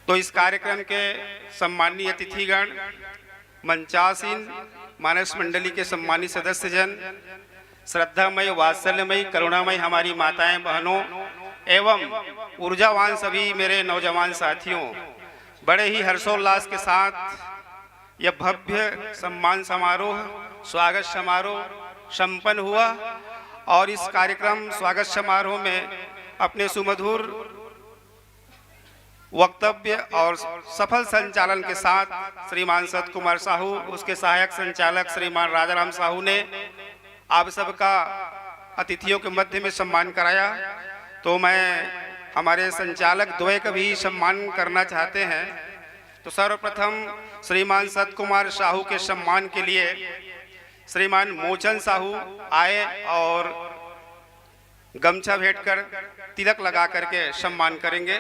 तो इस कार्यक्रम के सम्मानीय अतिथिगण, मंचासीन मानस मंडली के सम्मानित सदस्यजन, श्रद्धामय वात्सल्यमय करुणामय हमारी माताएं बहनों एवं ऊर्जावान सभी मेरे नौजवान साथियों, बड़े ही हर्षोल्लास के साथ यह भव्य सम्मान समारोह स्वागत समारोह संपन्न हुआ और इस कार्यक्रम स्वागत समारोह में अपने सुमधुर वक्तव्य और सफल संचालन के साथ श्रीमान सत कुमार साहू, उसके सहायक संचालक श्रीमान राजाराम साहू ने आप सबका अतिथियों के मध्य में सम्मान कराया। तो मैं हमारे संचालक द्वय का भी सम्मान करना चाहते हैं। तो सर्वप्रथम श्रीमान सत कुमार साहू के सम्मान के लिए श्रीमान मोचन साहू आए और गमछा भेंट कर तिलक लगा करके सम्मान करेंगे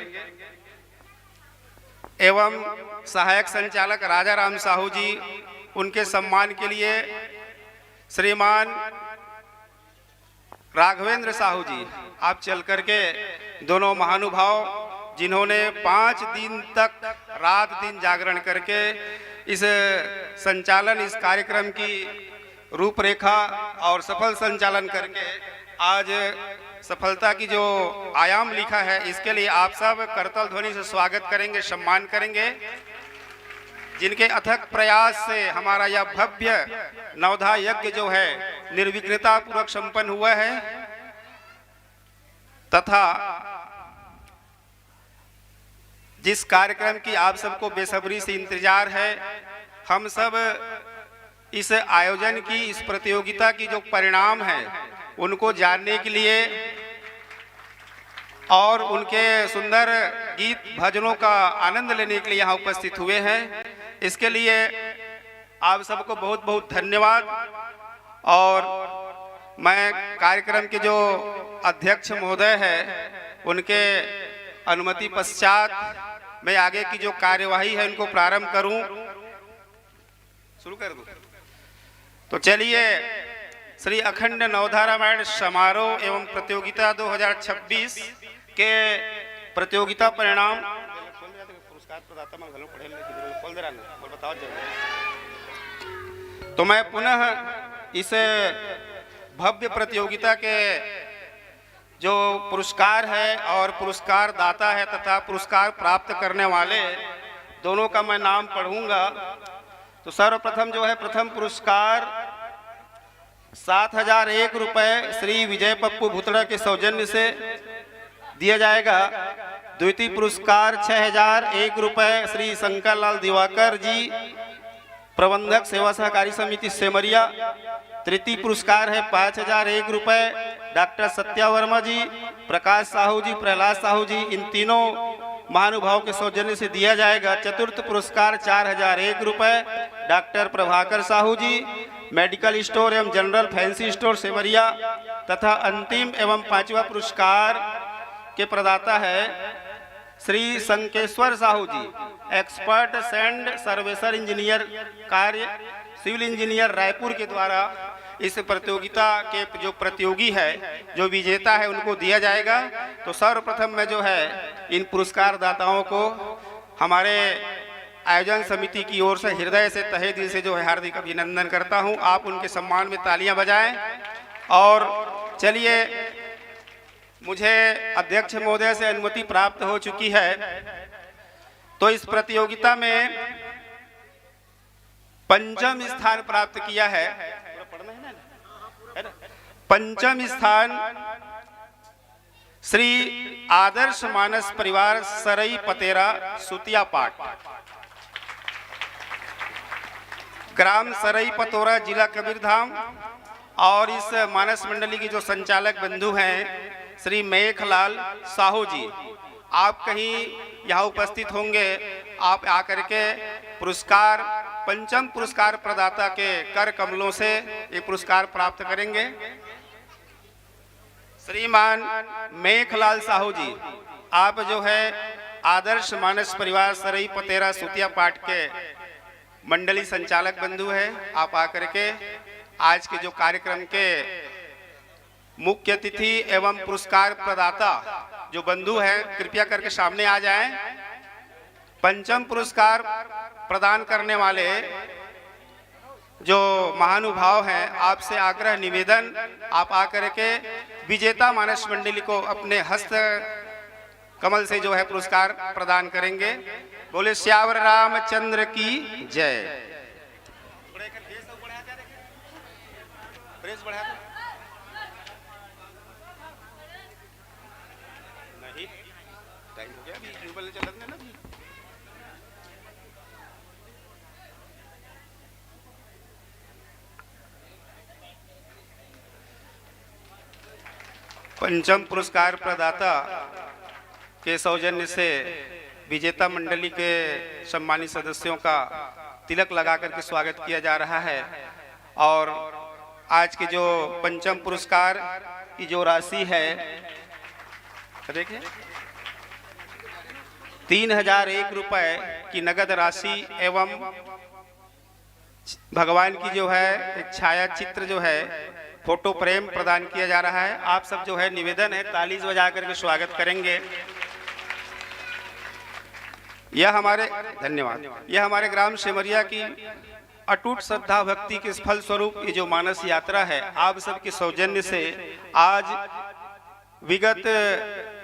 एवं सहायक संचालक राजाराम साहू जी, उनके सम्मान के लिए श्रीमान राघवेंद्र साहू जी आप चल करके, दोनों महानुभाव जिन्होंने 5 दिन तक रात दिन जागरण करके इस संचालन, इस कार्यक्रम की रूपरेखा और सफल संचालन करके आज सफलता की जो आयाम लिखा है, इसके लिए आप सब करतल ध्वनि से स्वागत करेंगे, सम्मान करेंगे। जिनके अथक प्रयास से हमारा यह भव्य नवधा यज्ञ जो है निर्विघ्नता पूर्वक संपन्न हुआ है तथा जिस कार्यक्रम की आप सबको बेसब्री से इंतजार है, हम सब इस आयोजन की, इस प्रतियोगिता की जो परिणाम है उनको जानने के लिए और उनके सुंदर गीत भजनों का आनंद लेने के लिए यहाँ उपस्थित हुए हैं। इसके लिए आप सबको बहुत बहुत धन्यवाद। और मैं कार्यक्रम के जो अध्यक्ष महोदय है उनके अनुमति पश्चात मैं आगे की जो कार्यवाही है उनको प्रारंभ करूं, शुरू कर दूं। तो चलिए श्री अखंड नवधा रामायण समारोह एवं प्रतियोगिता 2026 के प्रतियोगिता परिणाम तो मैं पुनः इस भव्य प्रतियोगिता के जो पुरस्कार है और पुरस्कार दाता है तथा पुरस्कार प्राप्त करने वाले दोनों का मैं नाम पढ़ूंगा। तो सर्वप्रथम जो है प्रथम पुरस्कार 7,001 रुपये श्री विजय पप्पू भुतड़ा के सौजन्य से दिया जाएगा। द्वितीय पुरस्कार 6,001 रुपये श्री शंकर लाल दिवाकर जी, प्रबंधक सेवा सहकारी समिति सेमरिया। तृतीय पुरस्कार है 5,001 रुपये डॉक्टर सत्या वर्मा जी, प्रकाश साहू जी, प्रहलाद साहू जी, इन तीनों महानुभाव के सौजन्य से दिया जाएगा। चतुर्थ पुरस्कार 4,001 रुपये डॉक्टर प्रभाकर साहू जी, मेडिकल स्टोर एवं जनरल फैंसी स्टोर सेमरिया। तथा अंतिम एवं पांचवा पुरस्कार के प्रदाता है श्री संकेश्वर साहू जी, एक्सपर्ट सैंड सर्वेसर इंजीनियर कार्य, सिविल इंजीनियर रायपुर के द्वारा इस प्रतियोगिता के जो प्रतियोगी है, जो विजेता है, उनको दिया जाएगा। तो सर्वप्रथम मैं जो है इन पुरस्कार दाताओं को हमारे आयोजन समिति की ओर से हृदय से तहे दिल से जो है हार्दिक अभिनंदन करता हूं। आप उनके सम्मान में तालियां बजाएं। और चलिए, मुझे अध्यक्ष महोदय से अनुमति प्राप्त हो चुकी है, तो इस प्रतियोगिता में पंचम स्थान प्राप्त किया है। पंचम स्थान श्री आदर्श मानस परिवार सरई पतेरा सुतिया पाट, ग्राम सरई पतोरा, जिला कबीरधाम। और इस मानस मंडली की जो संचालक बंधु हैं श्री मेघलाल साहू जी, आप कहीं यहाँ उपस्थित होंगे, आप आकर के पुरस्कार, पंचम पुरस्कार प्रदाता के कर कमलों से ये पुरस्कार प्राप्त करेंगे। श्रीमान मेघलाल साहू जी, आप जो है आदर्श मानस परिवार सरई पतेरा सुतिया पाट के मंडली संचालक बंधु है। आप आकर के आज के जो कार्यक्रम के मुख्य अतिथि एवं पुरस्कार प्रदाता जो बंधु हैं, कृपया करके सामने आ जाएं। पंचम पुरस्कार प्रदान करने वाले जो महानुभाव हैं, आपसे आग्रह निवेदन, आप आकर के विजेता मानस मंडली को अपने हस्त कमल से जो है पुरस्कार प्रदान करेंगे। बोले श्यावर रामचंद्र की जय। नहीं, टाइम हो गया, ट्यूबवेल चलत नहीं ना। पंचम पुरस्कार प्रदाता के सौजन्य से विजेता मंडली के सम्मानित सदस्यों का तिलक लगा करके स्वागत किया जा रहा है। और आज के जो पंचम पुरस्कार की जो राशि है, देखिए 3,001 रुपये की नगद राशि एवं भगवान की जो है एक छाया चित्र जो है फोटो फ्रेम प्रदान किया जा रहा है। आप सब जो है निवेदन है ताली बजा करके स्वागत करेंगे। यह हमारे धन्यवाद। यह हमारे ग्राम सेमरिया की अटूट श्रद्धा भक्ति के फल स्वरूप ये जो मानस यात्रा है, आप सबके सौजन्य से आज विगत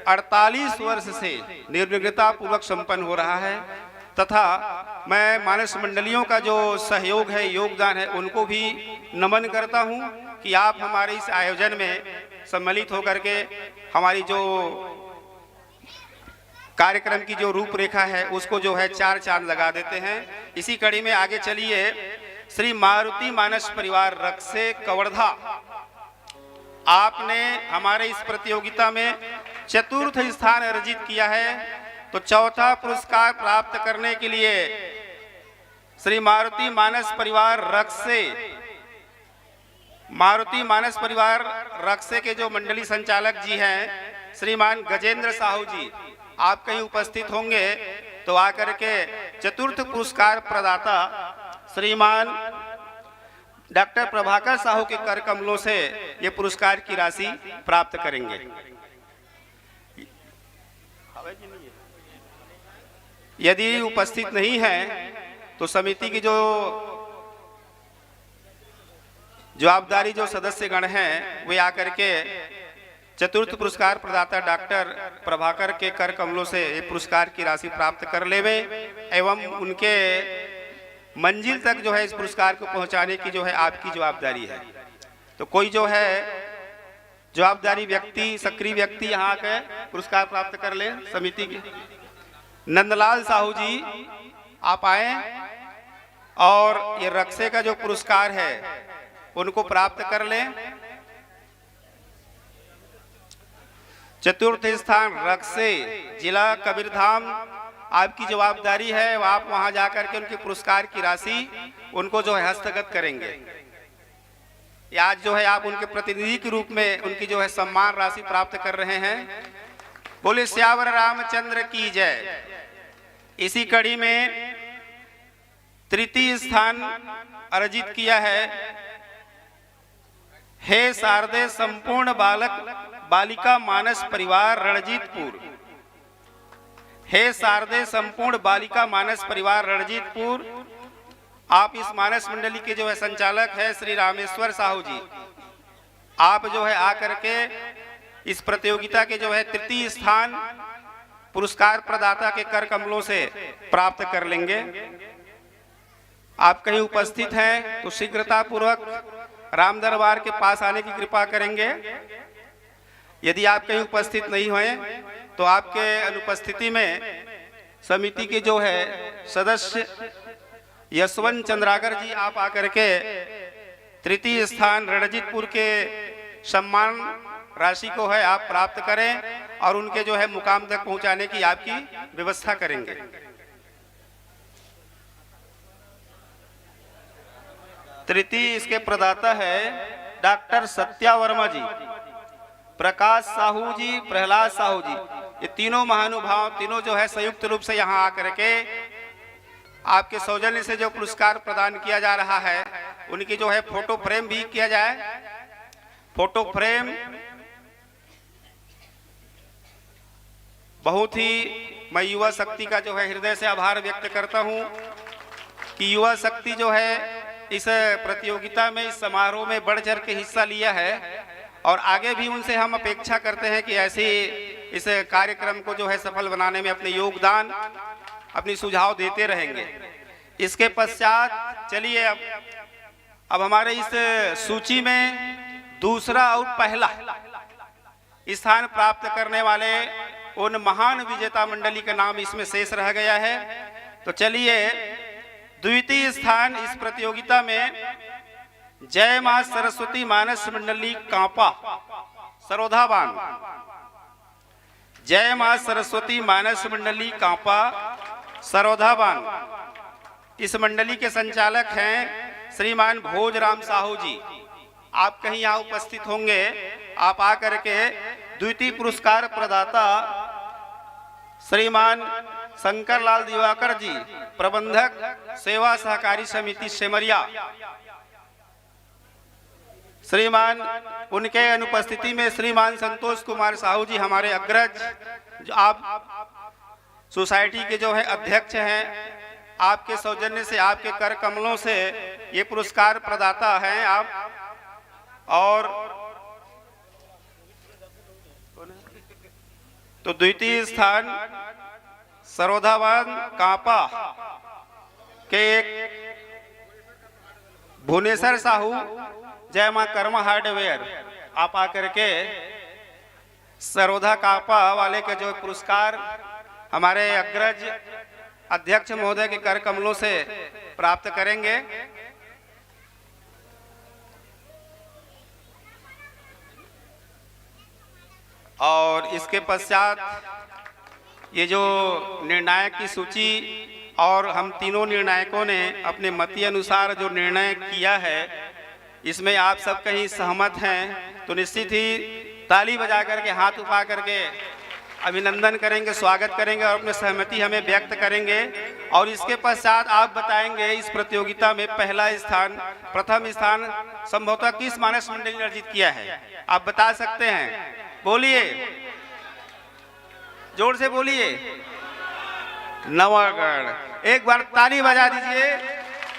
48 वर्ष से निर्विघ्नता पूर्वक संपन्न हो रहा है। तथा मैं मानस मंडलियों का जो सहयोग है, योगदान है, उनको भी नमन करता हूं कि आप हमारे इस आयोजन में सम्मिलित होकर के हमारी जो कार्यक्रम की जो रूपरेखा है उसको जो है चार चांद लगा देते हैं। इसी कड़ी में आगे चलिए, श्री मारुति मानस परिवार रक्से कवर्धा, आपने हमारे इस प्रतियोगिता में चतुर्थ स्थान अर्जित किया है। तो चौथा पुरस्कार प्राप्त करने के लिए श्री मारुति मानस परिवार रक्से के जो मंडली संचालक जी हैं श्रीमान गजेंद्र साहू जी, आप कहीं उपस्थित होंगे तो आकर के चतुर्थ पुरस्कार प्रदाता श्रीमान डॉक्टर प्रभाकर साहू के कर कमलों से ये पुरस्कार की राशि प्राप्त करेंगे। यदि उपस्थित नहीं है तो समिति की जो जवाबदारी जो सदस्यगण हैं वे आकर के चतुर्थ पुरस्कार प्रदाता डॉक्टर प्रभाकर के कर कमलों से ये पुरस्कार की राशि प्राप्त कर लेवे एवं उनके मंजिल तक जो है इस पुरस्कार को पहुंचाने की जो है आपकी जवाबदारी है। तो कोई जो है जवाबदारी व्यक्ति, सक्रिय व्यक्ति यहाँ आकर पुरस्कार प्राप्त कर ले समिति के। नंदलाल साहू जी आप आए और ये रक्से का जो पुरस्कार है उनको प्राप्त कर लें। चतुर्थ स्थान रक्से जिला कबीरधाम, आपकी जवाबदारी है आप वहां जाकर के उनके पुरस्कार की राशि उनको जो है हस्तगत करेंगे। आज जो है आप उनके प्रतिनिधि के रूप में उनकी जो है सम्मान राशि प्राप्त कर रहे हैं। बोले श्यावर रामचंद्र की जय। इसी कड़ी में तृतीय स्थान अर्जित किया है हे शारदे संपूर्ण बालिका मानस परिवार रणजीतपुर। हे शारदे संपूर्ण बालिका मानस परिवार रणजीतपुर। आप इस मानस मंडली के जो है संचालक है श्री रामेश्वर साहू जी। आप जो है आकर के इस प्रतियोगिता के जो है तृतीय स्थान पुरस्कार प्रदाता के कर कमलों से प्राप्त कर लेंगे। आप कहीं उपस्थित हैं तो शीघ्रता पूर्वक राम दरबार के पास आने की कृपा करेंगे। यदि आप कहीं उपस्थित नहीं हुए तो आपके अनुपस्थिति में समिति के जो है सदस्य यशवंत चंद्राकर जी आप आकर के तृतीय स्थान रणजीतपुर के सम्मान राशि को है आप प्राप्त करें और उनके जो है मुकाम तक पहुंचाने की आपकी व्यवस्था करेंगे। तृतीय इसके प्रदाता है डॉक्टर सत्या वर्मा जी, प्रकाश साहू जी, प्रहलाद साहू जी। ये तीनों महानुभाव तीनों जो है संयुक्त रूप से यहाँ आकर के आपके सौजन्य से जो पुरस्कार प्रदान किया जा रहा है उनकी जो है फोटो फ्रेम भी किया जाए। फोटो फ्रेम बहुत ही मैं युवा शक्ति का जो है हृदय से आभार व्यक्त करता हूँ कि युवा शक्ति जो है इस प्रतियोगिता में इस समारोह में बढ़ चढ़ के हिस्सा लिया है और आगे भी उनसे हम अपेक्षा करते हैं कि ऐसे इस कार्यक्रम को जो है सफल बनाने में अपने योगदान अपनी सुझाव देते रहेंगे। इसके पश्चात चलिए अब हमारे इस सूची में दूसरा और पहला स्थान प्राप्त करने वाले उन महान विजेता मंडली का नाम इसमें शेष रह गया है। तो चलिए द्वितीय स्थान इस प्रतियोगिता में जय मां सरस्वती मानस मंडली कांपा सरोधाबान। जय मां सरस्वती मानस मंडली कांपा सरोधाबान। इस मंडली के संचालक हैं श्रीमान भोजराम साहू जी। आप कहीं यहाँ उपस्थित होंगे, आप आकर के द्वितीय पुरस्कार प्रदाता श्रीमान शंकरलाल दिवाकर जी, प्रबंधक सेवा सहकारी समिति सेमरिया, श्रीमान उनके अनुपस्थिति में श्रीमान संतोष कुमार साहू जी हमारे अग्रज, जो आप सोसाइटी के जो है अध्यक्ष हैं, आपके सौजन्य से आपके कर कमलों से ये पुरस्कार प्रदाता हैं आप। और तो द्वितीय स्थान सरोधाबान कांपा के एक भुवनेश्वर साहू जय मां कर्मा हार्डवेयर, आप आकर के सरोधा कांपा वाले के जो पुरस्कार हमारे अग्रज अध्यक्ष महोदय के कर कमलों से प्राप्त करेंगे। और इसके पश्चात ये जो निर्णायक की सूची और हम तीनों निर्णायकों ने अपने मति अनुसार जो निर्णय किया है इसमें आप सब कहीं सहमत हैं तो निश्चित ही ताली बजा करके हाथ उठा करके अभिनंदन करेंगे, स्वागत करेंगे और अपनी सहमति हमें व्यक्त करेंगे। और इसके पश्चात आप बताएंगे इस प्रतियोगिता में पहला स्थान, प्रथम स्थान संभवतः किस मानस मंडली ने अर्जित किया है, आप बता सकते हैं? बोलिए, जोर से बोलिए। नवागढ़। एक बार ताली बजा दीजिए।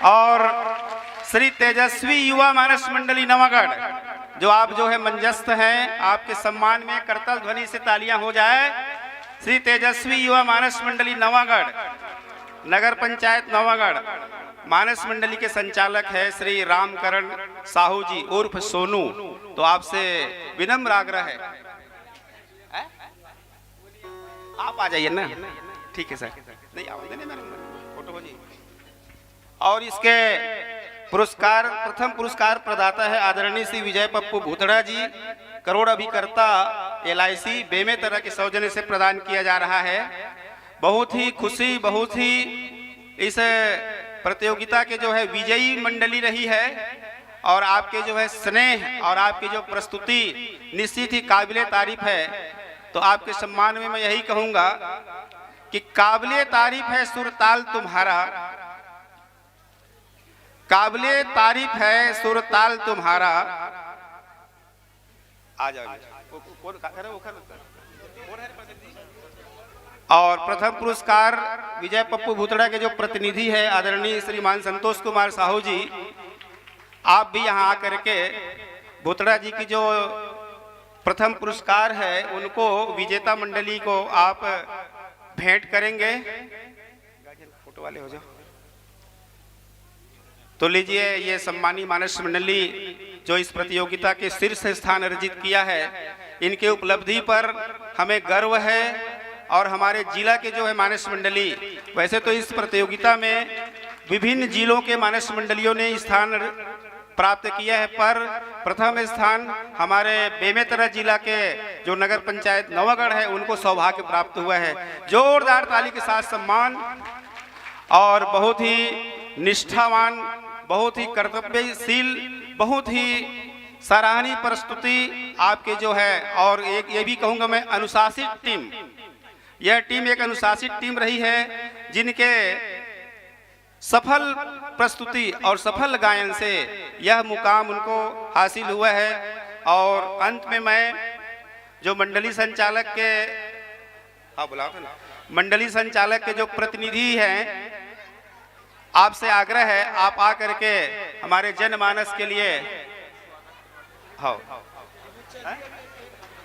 और श्री तेजस्वी युवा मानस मंडली नवागढ़, जो आप जो है मंचस्थ हैं, आपके सम्मान में करतल ध्वनि से तालियां हो जाए। श्री तेजस्वी युवा मानस मंडली नवागढ़, नगर पंचायत नवागढ़, मानस मंडली के संचालक है श्री रामकरण साहू जी उर्फ सोनू। तो आपसे विनम्र आग्रह है, आप आ जाइए ना। ठीक है सर, नहीं आवाज नहीं, फोटो हो जी। और इसके पुरस्कार, प्रथम पुरस्कार प्रदाता है आदरणीय श्री विजय पप्पू भूतड़ा जी, करोड़ अभिकर्ता LIC बेमेतरा के सौजन्य से प्रदान किया जा रहा है। बहुत ही खुशी, बहुत ही इस प्रतियोगिता के जो है विजयी मंडली रही है। और आपके जो है स्नेह और आपकी जो प्रस्तुति निश्चित ही काबिले तारीफ है। तो आपके सम्मान में मैं यही कहूंगा कि काबिले तारीफ है सुरताल तुम्हारा, काबिले तारीफ है सुरताल तुम्हारा। आ जाओ। और प्रथम पुरस्कार विजय पप्पू भूतड़ा के जो प्रतिनिधि है आदरणीय श्रीमान संतोष कुमार साहू जी, आप भी यहाँ आकर के भूतड़ा जी की जो प्रथम पुरस्कार है उनको विजेता मंडली को आप भेंट करेंगे। फोटो वाले हो जाओ। तो लीजिए, ये सम्मानी मानस मंडली जो इस प्रतियोगिता के शीर्ष स्थान अर्जित किया है, इनके उपलब्धि पर हमें गर्व है। और हमारे जिला के जो है मानस मंडली, वैसे तो इस प्रतियोगिता में विभिन्न जिलों के मानस मंडलियों ने स्थान प्राप्त किया है, पर प्रथम स्थान हमारे बेमेतरा जिला के जो नगर पंचायत नवागढ़ है उनको सौभाग्य प्राप्त हुआ है। जोरदार ताली के साथ सम्मान। और बहुत ही निष्ठावान, बहुत ही कर्तव्यशील, बहुत ही सराहनीय प्रस्तुति आपके जो है। और एक ये भी कहूँगा मैं, अनुशासित टीम, यह टीम एक अनुशासित टीम रही है, जिनके सफल प्रस्तुति और सफल गायन से यह मुकाम उनको हासिल हुआ है। और अंत में मैं जो मंडली संचालक के, हाँ बुलाओ ना, मंडली संचालक के जो प्रतिनिधि हैं, आपसे आग्रह है आप आकर के हमारे जनमानस के लिए, हाँ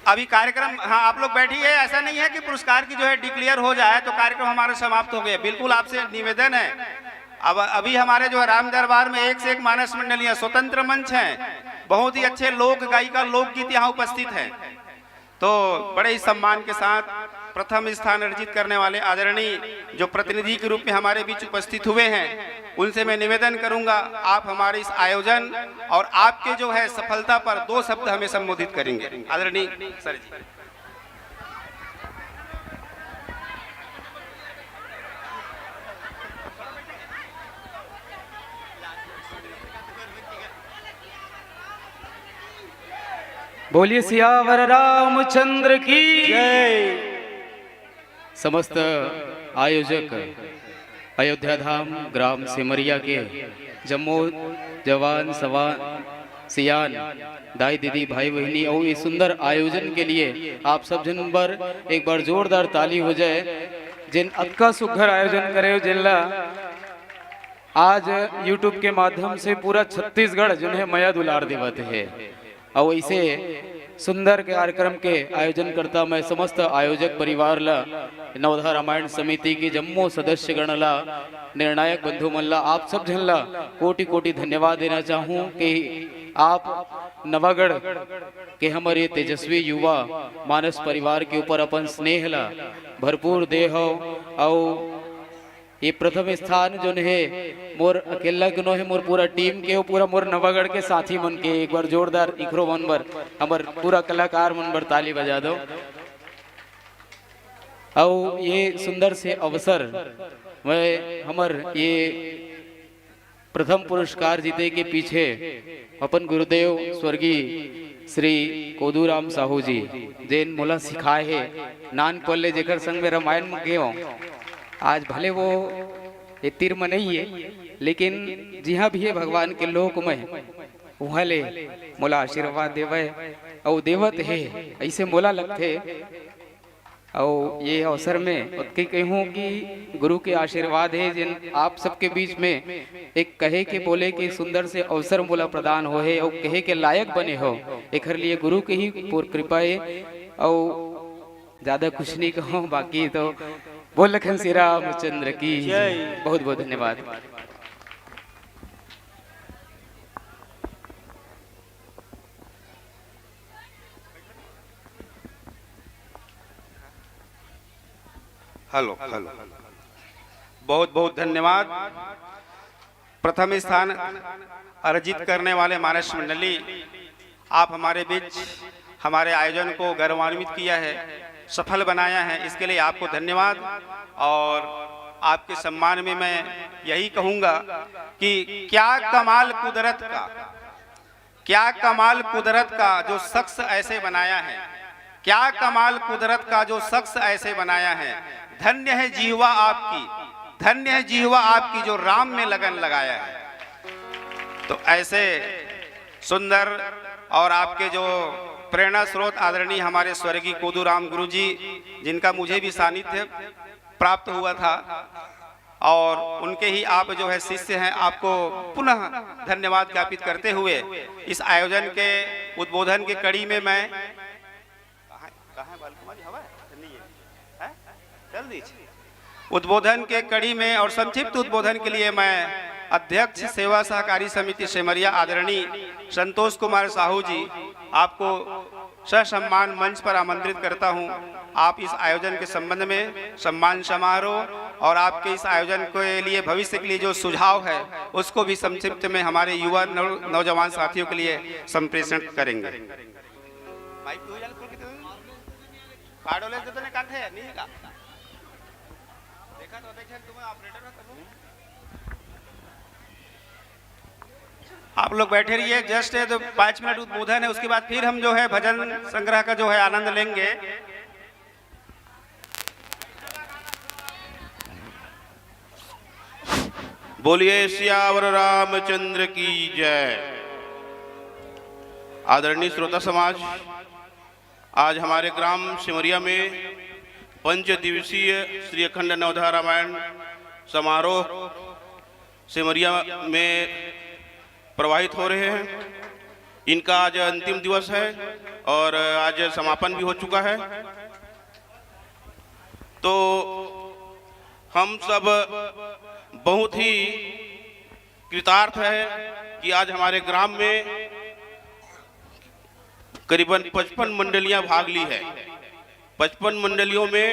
अभी कार्यक्रम, हाँ आप लोग बैठिए। ऐसा नहीं है कि पुरस्कार की जो है डिक्लेयर हो जाए तो कार्यक्रम हमारा समाप्त हो गया। बिल्कुल आपसे निवेदन है। अब अभी हमारे जो है राम दरबार में एक से एक मानस मंडलियां, स्वतंत्र मंच हैं, बहुत ही अच्छे लोक गायिका, लोकगीत यहाँ उपस्थित हैं। तो बड़े ही सम्मान के साथ प्रथम स्थान अर्जित करने वाले आदरणीय जो प्रतिनिधि के रूप में हमारे बीच उपस्थित हुए हैं, उनसे मैं निवेदन करूंगा आप हमारे इस आयोजन और आपके जो है सफलता पर 2 शब्द हमें संबोधित करेंगे। आदरणीय सर जी। बोलिए सियावर रामचंद्र की जय। समस्त आयोजक अयोध्या धाम ग्राम सिमरिया के जम्मू जवान सवान सियान दाई दीदी भाई बहनी और इस सुंदर आयोजन के लिए आप सब जन पर एक बार जोरदार ताली हो जाए। जिन अक्का सुघर आयोजन करे जिला आज यूट्यूब के माध्यम से पूरा छत्तीसगढ़ जिन्हें मया दुलार देवत है। और इसे सुंदर के कार्यक्रम के आयोजन करता मैं समस्त आयोजक परिवार ला, नवधा रामायण समिति की जम्मू सदस्य गण ला, निर्णायक बंधु मन ला, आप सब जन ला कोटि कोटि धन्यवाद देना चाहूँ कि आप नवागढ़ के हमारे तेजस्वी युवा मानस परिवार के ऊपर अपन स्नेह ला भरपूर दे हो। और ये प्रथम स्थान जो है मोर अकेला के नो है, मोर पूरा टीम के हो, पूरा मोर नवागढ़ के साथी मन के एक बार जोरदार इखरो मन बर हमर पूरा कलाकार मन बर ताली बजा दो। और ये सुंदर से अवसर मैं हमर ये प्रथम पुरस्कार जीते के पीछे अपन गुरुदेव स्वर्गीय श्री कोदूराम साहू जी जैन मोला सिखाए है नान पल्ले जेकर संग में रामायण में गए। आज भले वो ये तीर में नहीं है, लेकिन जहाँ भी है भगवान के लोक में वहाँ ले मोला आशीर्वाद देवे और देवत है ऐसे मोला लगते। और ये अवसर में उसके कहूँ कि गुरु के आशीर्वाद है जिन आप सबके बीच में एक कहे के बोले के सुंदर से अवसर मोला प्रदान हो है और कहे के लायक बने हो, एक लिए गुरु के ही पूर्ण कृपा है। और ज्यादा कुछ नहीं कहूँ, बाकी तो बोल लखन श्री रामचंद्र की बहुत बहुत धन्यवाद। हेलो हेलो, बहुत बहुत धन्यवाद। प्रथम स्थान अर्जित करने वाले मानस मंडली, आप हमारे बीच हमारे आयोजन को गौरवान्वित किया है, सफल बनाया है, इसके लिए आपको धन्यवाद। और आपके सम्मान में मैं यही कहूँगा कि क्या कमाल कुदरत का, क्या कमाल कुदरत का जो शख्स ऐसे बनाया है, क्या कमाल कुदरत का जो शख्स ऐसे बनाया है। धन्य है जीवा आपकी, धन्य है जीवा आपकी जो राम में लगन लगाया है। तो ऐसे सुंदर और आपके जो प्रेरणा स्रोत आदरणीय हमारे स्वर्गीय कोदूराम गुरु जी, जिनका मुझे भी सानिध्य प्राप्त हुआ था, और उनके ही आप जो है शिष्य हैं, आपको पुनः धन्यवाद ज्ञापित करते हुए इस आयोजन के उद्बोधन के कड़ी में मैं उद्बोधन के कड़ी में और संक्षिप्त उद्बोधन के लिए मैं अध्यक्ष सेवा सहकारी समिति सेमरिया आदरणीय संतोष कुमार साहू जी आपको ससम्मान मंच पर आमंत्रित करता हूं। आप इस आयोजन के संबंध में सम्मान समारोह और आपके इस आयोजन के लिए भविष्य के लिए जो सुझाव है उसको भी संक्षिप्त में हमारे युवा नौजवान साथियों के लिए संप्रेषण करेंगे। आप लोग बैठे रहिए, जस्ट है तो 5 मिनट उद्बोधन है, उसके बाद फिर हम जो है भजन संग्रह का जो है आनंद लेंगे। बोलिए सियावर रामचंद्र की जय। आदरणीय श्रोता समाज, आज हमारे ग्राम सिमरिया में 5 दिवसीय श्री अखंड नवधा रामायण समारोह सिमरिया में प्रवाहित हो रहे हैं। इनका आज अंतिम दिवस है और आज समापन भी हो चुका है। तो हम सब बहुत ही कृतार्थ है कि आज हमारे ग्राम में करीबन 55 मंडलियां भाग ली है। 55 मंडलियों में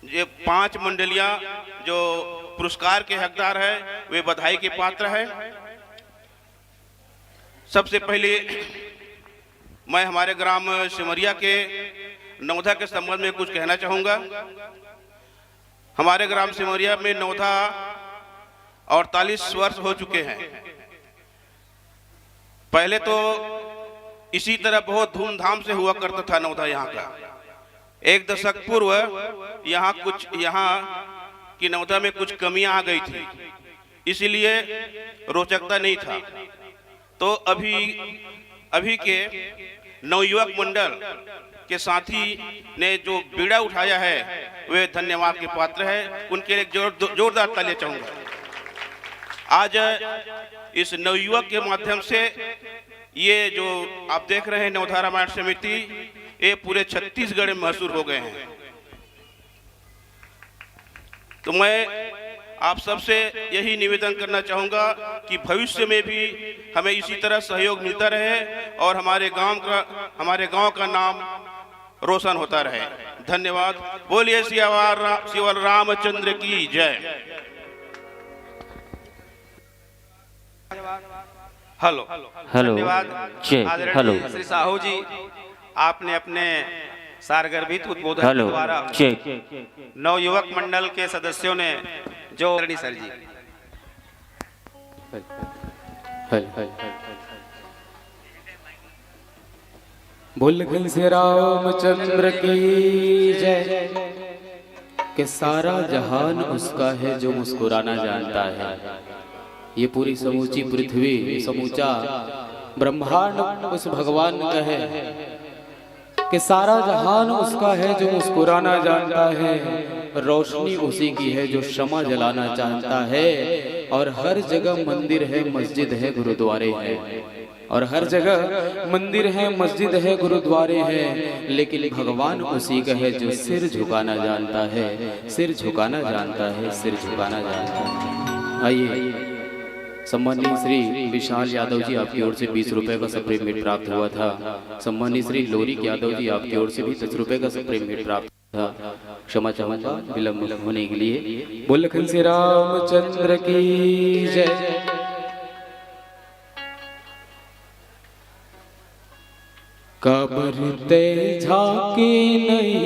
ये 5 मंडलियां जो पुरस्कार के हकदार है वे बधाई के पात्र है। सबसे पहले मैं हमारे ग्राम सिमरिया के नवधा के संबंध में कुछ कहना चाहूंगा। हमारे ग्राम सिमरिया में नवधा 48 वर्ष हो चुके हैं। पहले तो इसी तरह बहुत धूमधाम से हुआ करता था नवधा यहाँ का। 1 दशक पूर्व यहाँ की नवधा में कुछ कमियां आ गई थी, इसलिए रोचकता नहीं था। तो अभी के नवयुवक मंडल के साथी ने जो बीड़ा उठाया है वे धन्यवाद के पात्र है। उनके लिए जोरदार तालियां चाहूंगा। आज इस नवयुवक के माध्यम से ये जो आप देख रहे हैं नवधा रामायण समिति, ये पूरे छत्तीसगढ़ में मशहूर हो गए हैं। तो मैं आप सबसे यही निवेदन करना चाहूंगा कि भविष्य में भी हमें इसी तरह सहयोग मिलता रहे और हमारे गांव का नाम रोशन होता रहे। धन्यवाद। बोलिए सियावर रामचंद्र की जय। हेलो हेलो धन्यवाद। जय हेलो आदरणीय श्री साहू जी, आपने अपने सारगर्भित उद्बोधन हेलो के द्वारा जय नवयुवक मंडल के सदस्यों ने जो सर जी बोल लखन श्री रामचंद्र की जय। कि सारा जहान उसका है जो मुस्कुराना जानता है। ये पूरी समूची पृथ्वी, समूचा ब्रह्मांड उस भगवान का है कि सारा जहान उसका है जो मुस्कुराना जानता है। रोशनी उसी की है जो शमा जलाना चाहता है। और हर जगह मंदिर है, मस्जिद है, गुरुद्वारे हैं। और हर जगह मंदिर है, मस्जिद है, गुरुद्वारे हैं, लेकिन भगवान उसी का है जो सिर झुकाना जानता है, सिर झुकाना जानता है, सिर झुकाना जानता है। आइए, सम्मानीय श्री विशाल यादव जी, आपकी ओर से 20 रुपए का सप्रीमेट प्राप्त हुआ था। सम्मानीय श्री लोरिक यादव जी, आपकी ओर से भी 10 रुपए का सप्रीमेट प्राप्त था। क्षमा चाहूंगा विलंब होने के लिए। बोल लखन श्री रामचंद्र की जय। कब्र ते झांकी नहीं,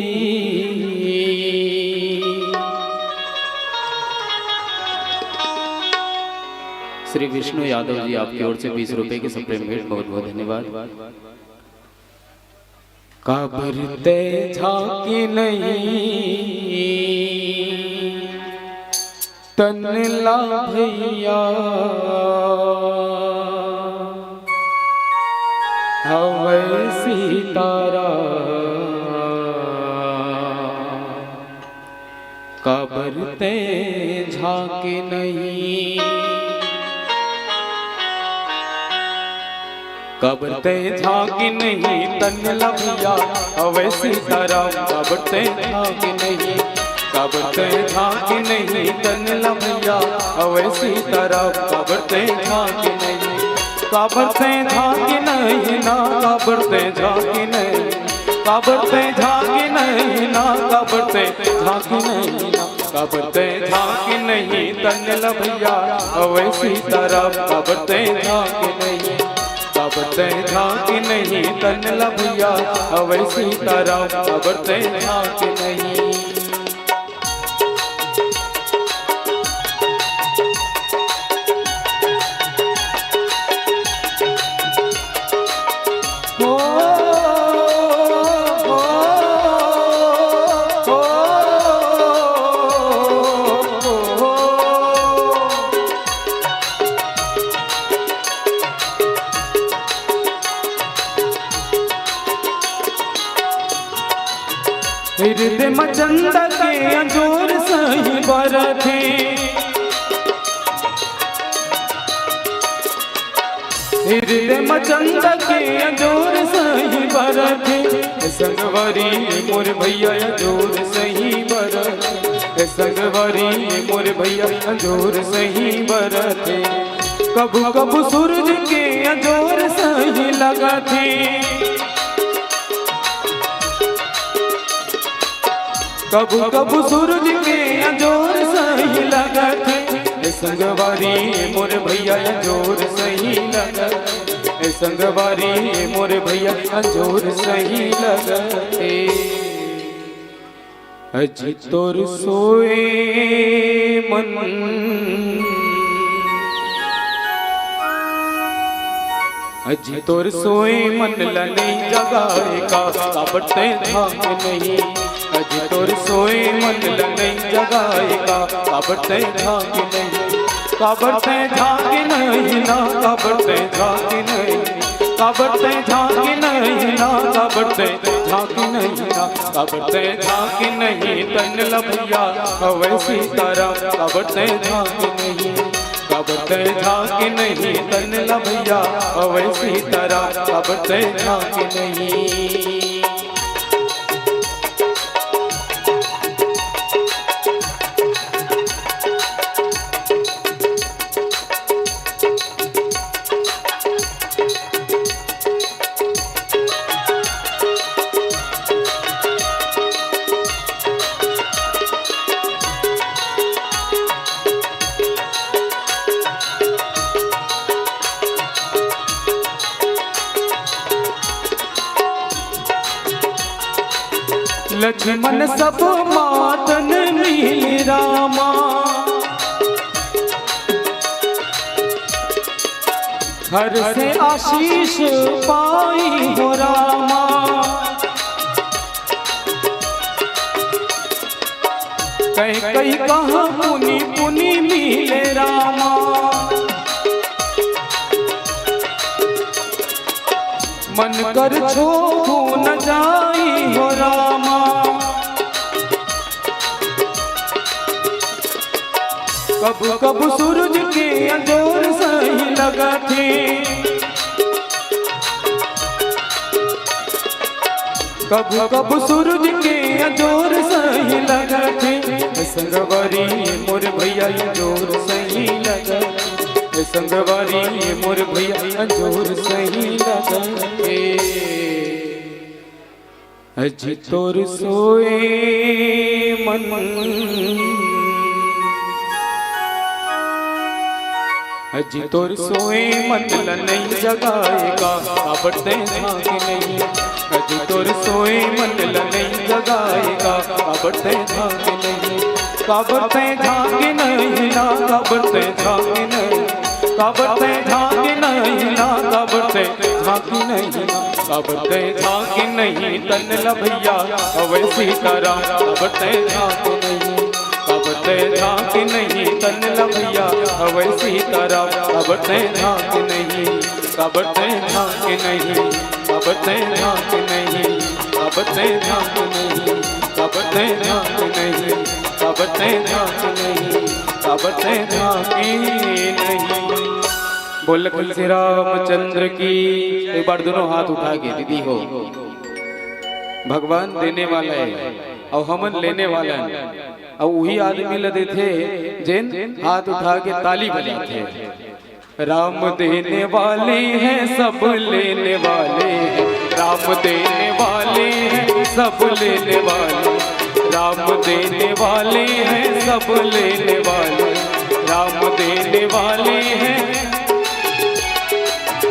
श्री विष्णु यादव जी, आपकी ओर से 20 रुपए के सप्रीमेट, बहुत बहुत धन्यवाद। कब्र ते झांकी नहीं, तनला भैया हवे सीतारा। कब्र ते झांकी नहीं, कब्र ते झांकी नहीं, तनला भैया हवे सीताराम। कब्र ते झांकी नहीं, कब्र ते झांकी नहीं, तनला भैया हवे सीताराम। कब्र ते झांकी नहीं, कब्र ते झांकी नहीं ना, कब्र ते झांकी नहीं, कब्र ते झांकी नहीं ना, कब्र ते झांकी नहीं ना, कब्र ते झांकी नहीं, तनला भैया हवे सीताराम। कब्र ते झांकी नहीं, कब्र ते झांकी नहीं, तनला भैया हवे सीताराम। कब्र ते झांकी नहीं। हृदय मचंद के अंजोर सही बरथे, हृदय मचंद के अंजोर सही बरथे। संगवारी मोर भैया अंजोर सही बरथे, संगवारी मोर भैया अंजोर सही बरथे। कबू कबू सूरज के अंजोर सही लगा थे, कबू कबू सूरज के अंजोर सही लगा थे। संगवारी मोर भैया अंजोर सही लगा, संगवारी मोर भैया अंजोर सही लगा। अजी तोर सोए मन, अजी तोर सोए मन लने जगाएगा। कब्र ते झांकी नहीं, अजी तोर सोए मन लने जगाएगा। कब्र ते झांकी नहीं, कब्र ते झांकी नहीं ना, कब्र ते झांकी नहीं, कब्र ते झांकी नहीं ना, कब्र ते झांकी नहीं ना, कब्र ते झांकी नहीं, तनला भैया हवे सीताराम। कब्र ते झांकी नहीं, कब्र ते झांकी नहीं, तनला भैया हवे सीताराम। कब्र ते झांकी नहीं। लक्ष्मण सब मातन मिली रामा, हर से आशीष पाई हो रामा। कहीं कहीं कहाँ पुनी पुनी मिले रामा। मन कर छोड़ू न जाई हो रामा। कब कब सूरज के अंजोर सही लगा थे। कब कब सूरज के अंजोर सही लगा थे। संगवारी मोर भैया अंजोर सही लगा। संगवारी मोर भैया अंजोर सही लगा। अजी तोर सोए मन अजी तोर सोए मन नहीं जगाएगा काबरते झांक नहीं। अजी तोर सोए मन नहीं जगाएगा काबरते झांक नहीं। काबरते झांक नहीं ना काबरते झांक नहीं। काबरते झांक नहीं ना काबरते झांक नहीं। काबरते झांक नहीं तन भैया अवै सीताराम काबरते झांक नहीं। काबरते झांक नहीं तन भैया अवै सीताराम काबरते झांक नहीं। काबरते झांक नहीं। काबरते झांक नहीं। काबरते झांक नहीं। काबरते झांक नहीं। काबरते झांक नहीं। काबरते झांक नहीं। बोल श्री रामचंद्र की। एक बार दोनों हाथ उठा के दीदी हो। भगवान देने वाला है और हमन लेने वाला है। और वही आदमी लदे थे जिन हाथ उठा के ताली बजाते। राम देने वाले हैं सब लेने वाले हैं। राम देने वाले हैं सब लेने वाले। राम देने वाले हैं सब लेने वाले। राम देने वाले हैं।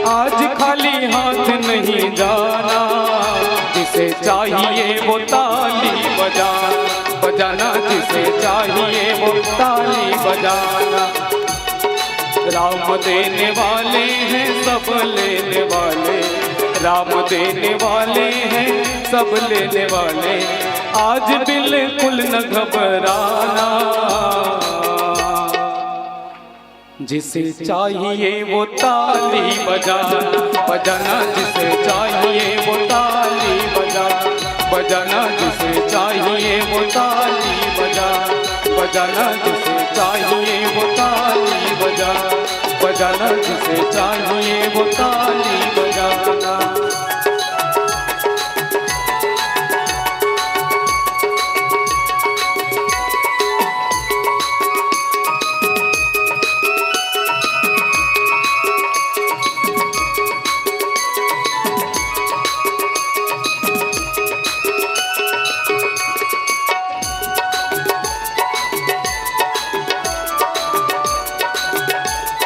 आज खाली हाथ नहीं जाना। जिसे चाहिए वो ताली बजाना। जिसे चाहिए वो ताली बजाना। राम देने वाले हैं सब लेने वाले। राम देने वाले हैं सब लेने वाले। आज बिल्कुल न घबराना। जिसे चाहिए वो ताली बजाना। जिसे चाहिए वो ताली बजाना। जिसे चाहिए वो ताली बजाना। जिसे चाहिए वो ताली बजाना। जिसे चाहिए वो ताली बजाना।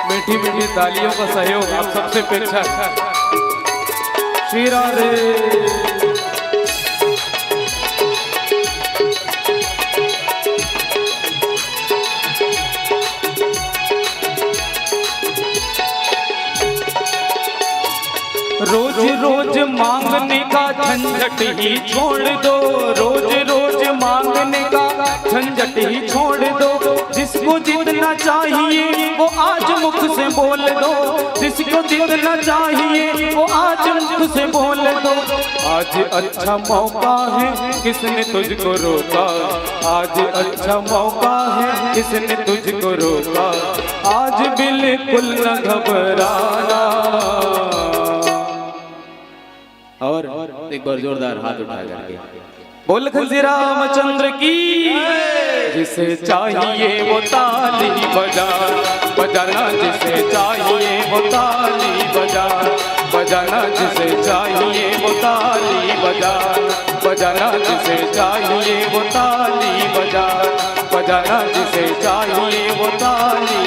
मीठी मीठी तालियों का सहयोग आप सबसे अपेक्षा है। श्री राधे। रोज रोज मांगने का झंझट ही छोड़ दो। रोज रोज मांगने का झंझट ही छोड़ दो। जिसको जितना चाहिए वो आज मुख से बोल दो। जिसको जितना चाहिए वो आज मुख से बोल दो। आज अच्छा मौका है किसने तुझको रोका। आज अच्छा मौका है किसने तुझको रोका। आज बिल्कुल न घबराना। और एक बार जोरदार हाथ उठा करके बोल श्री रामचंद्र की। जिसे चाहिए वो ताली बजाना। जिसे चाहिए वो ताली बजाना। जिसे चाहिए वो ताली बजाना। जिसे चाहिए वो ताली बजाना। जिसे चाहिए वो ताली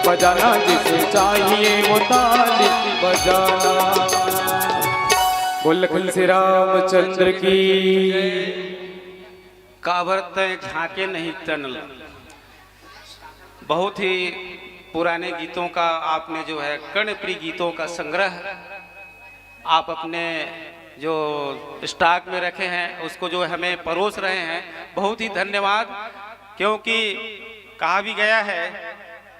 बजाना। जिसे चाहिए वो ताली बजाना। बोल श्री रामचंद्र की। काबरते झांके नहीं तनल। बहुत ही पुराने गीतों का आपने जो है कर्णप्रिय गीतों का संग्रह आप अपने जो स्टॉक में रखे हैं उसको जो हमें परोस रहे हैं, बहुत ही धन्यवाद। क्योंकि कहा भी गया है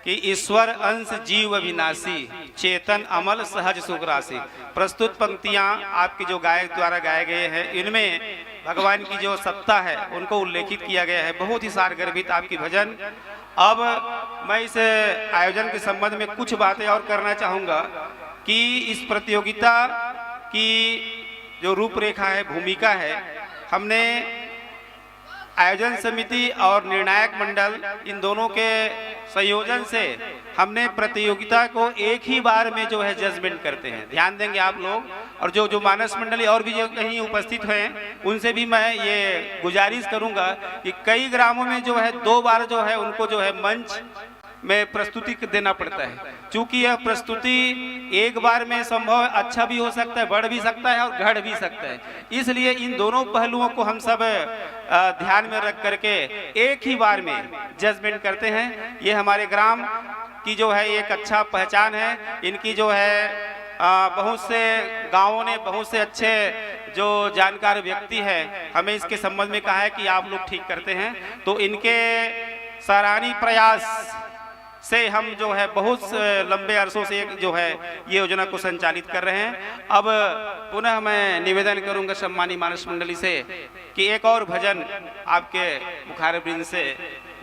कि ईश्वर अंश जीव अविनाशी, चेतन अमल सहज सुख राशि। प्रस्तुत पंक्तियां आपके जो गायक द्वारा गाए गए हैं, इनमें भगवान की जो सत्ता है उनको उल्लेखित किया गया है। बहुत ही सारगर्भित आपकी भजन। अब मैं इस आयोजन के संबंध में कुछ बातें और करना चाहूँगा कि इस प्रतियोगिता की जो रूपरेखा है, भूमिका है, हमने आयोजन समिति और निर्णायक मंडल इन दोनों के संयोजन से हमने प्रतियोगिता को एक ही बार में जो है जजमेंट करते हैं। ध्यान देंगे आप लोग, और जो मानस मंडली और भी जो कहीं उपस्थित हैं उनसे भी मैं ये गुजारिश करूंगा कि कई ग्रामों में जो है 2 बार जो है उनको जो है मंच में प्रस्तुति देना पड़ता है। चूंकि यह प्रस्तुति एक बार में संभव अच्छा भी हो सकता है, बढ़ भी सकता है और घट भी सकता है, इसलिए इन दोनों पहलुओं को हम सब ध्यान में रख करके एक ही बार में जजमेंट करते हैं। ये हमारे ग्राम की जो है एक अच्छा पहचान है। इनकी जो है बहुत से गांवों ने, बहुत से अच्छे जो जानकार व्यक्ति है हमें इसके संबंध में कहा है कि आप लोग ठीक करते हैं। तो इनके सराहनीय प्रयास से हम जो है बहुत लंबे अरसों से जो है ये योजना को संचालित कर रहे हैं। अब पुनः मैं निवेदन करूंगा सम्मानी मानस मंडली से कि एक और भजन आपके मुखार वृंद से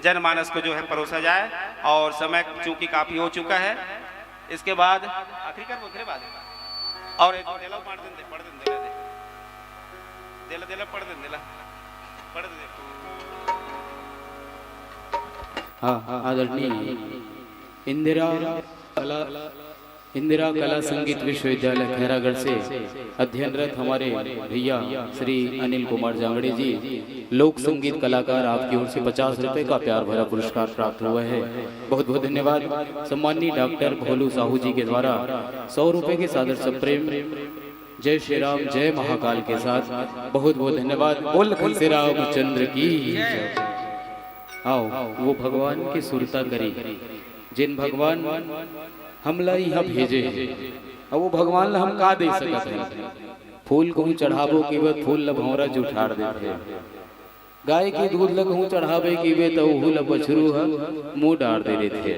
जनमानस को जो है परोसा जाए, और समय चूंकि काफी हो चुका है। इसके बाद आखिरी कर बोलते बाद और एक देला पढ़ दें देला पढ़ दे। हाँ, आदरणीय इंदिरा कला संगीत विश्वविद्यालय खैरागढ़ से अध्ययनरत हमारे भैया श्री अनिल कुमार जांगड़े जी, लोक संगीत कलाकार, आपकी ओर से 50 रुपए का प्यार भरा पुरस्कार प्राप्त हुआ है। बहुत बहुत धन्यवाद। सम्माननीय डॉक्टर भोलू साहू जी के द्वारा 100 रुपए के सादर सप्रेम जय श्री राम जय महाकाल के साथ बहुत बहुत धन्यवाद। बोल श्री रामचंद्र की। आओ वो भगवान की सुरता करी, जिन भगवान हमला यहाँ भेजे, अब वो भगवान हम का दे सकत है। फूल कहूँ चढ़ाबो की वे फूल ला भौरा जुठाड़ देते, गाय के दूध ला कहूँ चढ़ावे की वे तो उहू ला बछरू मुँह डार दे देते।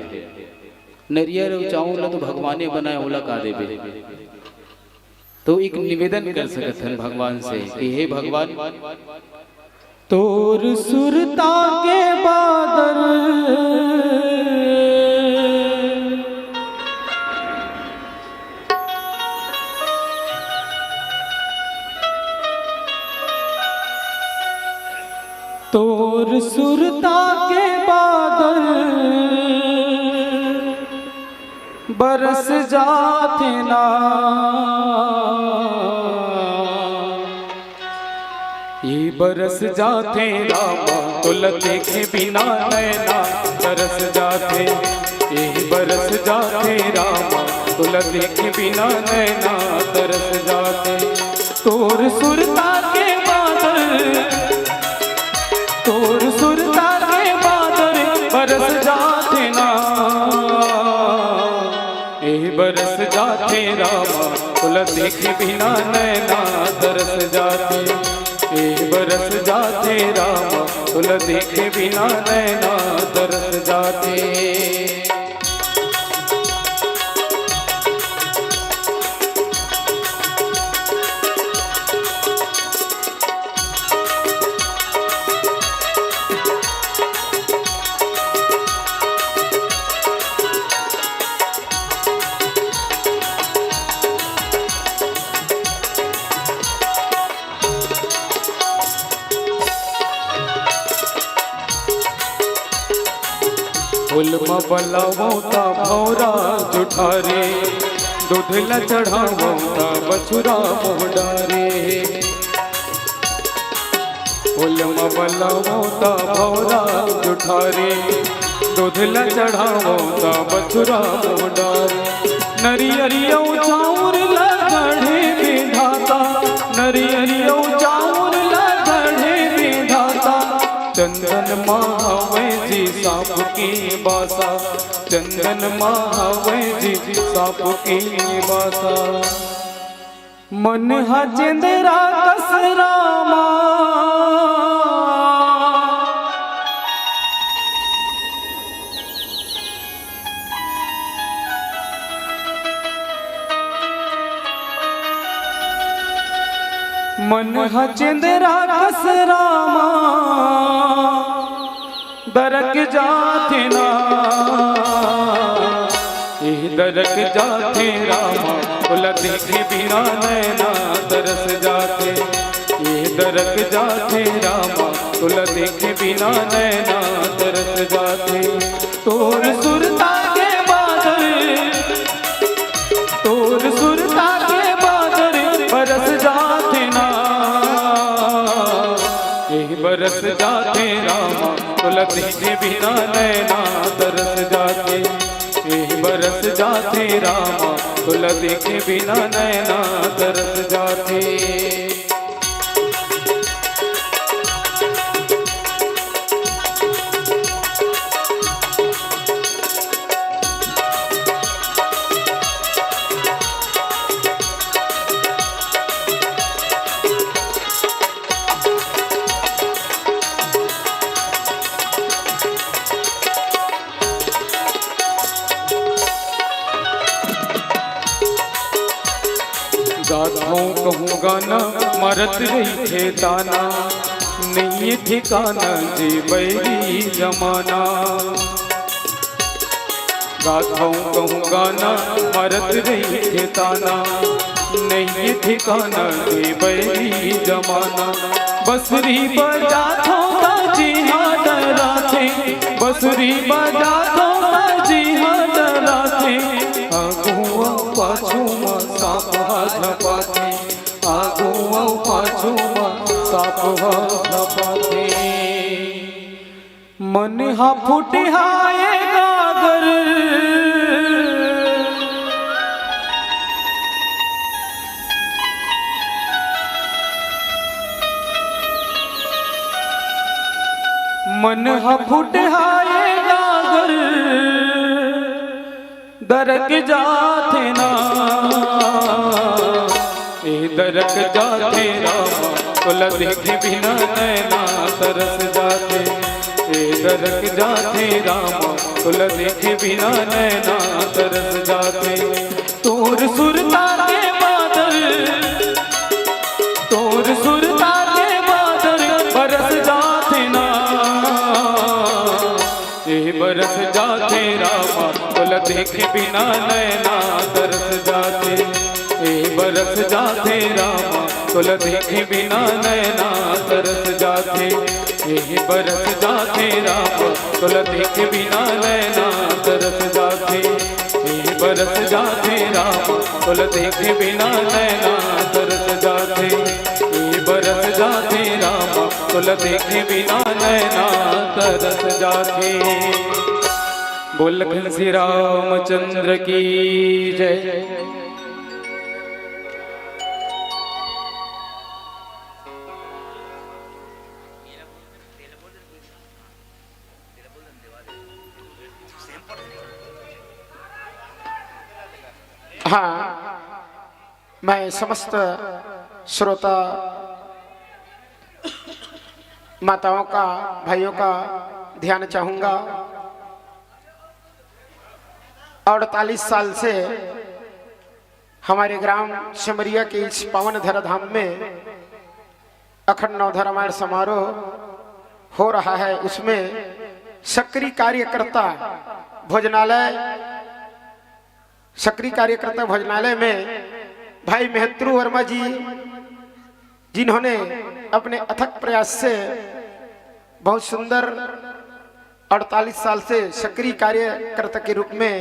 नरियर चाऊ ला तो भगवाने बनाए ओला का देवे। तो एक निवेदन कर सकत हन भगवान से कि हे भगवान, तोर सुरता के बादल तोर सुरता के बादल बरस जाते ना, ये बरस जाते रामा तुल देखे बिना नैना तरस जाते। ये बरस जाते रामा तुल देखे बिना नैना तरस जाते। तोर सुरता के बादल, तोर सुरता के बादल बरस जाते ना, ये बरस जाते रामा तुल देखे बिना नैना तरस जाते। बरस जाते रामा तुल देखे बिना नैना तरस जाते। फूल मबलावता भौरा जुठारे, दूध ल चढ़ावता बछुरा मोहडारे। फूल मबलावता भौरा जुठारे, दूध ल चढ़ावता बछुरा मोहडारे। नरियरियो चाउर ल गढ़े विधाता, नरियरियो चाउर ल गढ़े विधाता। चंदन महावे जी साप की बासा, चंदन महावे जी साप की बासा। मन हा चंद्रा कसरामा मन हा चंद्रा कसरामा दरक जाते ना दरक जाते रामा बोला देखे बिना नैना तरस जाते ये दरक जाते रामा बोला देखे बिना नैना तरस जाते तोर सुरता के बादल तोर सुरता के बादल बरस जाते ना ये बरस जाते रामा बोला देखे बिना नैना तरस जाते बरस जाते रामा तुला देखे बिना नैना तरस जाते गाथों कहूँ गाना मरत रही थे ताना नहीं ठिकाना जी बैरी जमाना गाथों कहूँ गाना मरत रही थे ताना नहीं ठिकाना जी बैरी जमाना बसरी बजा थोड़ा जी हाँ डरा थे बसरी बजा थोड़ा जी हाँ डरा थे आगुआ पाछुआ साप झपाते आगुआ पाछुआ साप झपाते मन हा फुटे हाय गागर मन हा फुटे हाय गागर दरक जाते ना दरक जाते रामा तुला देखे बिना नैना तरस जाते दरक जाते रामा तुला देखे बिना नैना तरस जाते तोर सुरता के बादल तोर सुरता के बादल बरस जाते ना बरस जाते रामा तुला देखे बिना नैना तरस जाते बरस जाते रामा तुला देखे बिना नैना तरस जाते बरस जाते रामा तुला देखे बिना नैना तरस जाते बरस जाते रामा तुला देखे बिना नैना तरस जाते बरस जाते रामा तुला देखे बिना नैना तरस जाते बोल श्री रामचंद्र की जय। हाँ, मैं समस्त श्रोता माताओं का भाइयों का ध्यान चाहूँगा। 48 साल से हमारे ग्राम सिमरिया के इस पावन धराधाम में अखंड नवधा रामायण समारोह हो रहा है। उसमें सक्रिय कार्यकर्ता भोजनालय में भाई मेहत्रू वर्मा जी, जिन्होंने अपने अथक प्रयास से बहुत सुंदर 48 साल से सक्रिय कार्यकर्ता के रूप में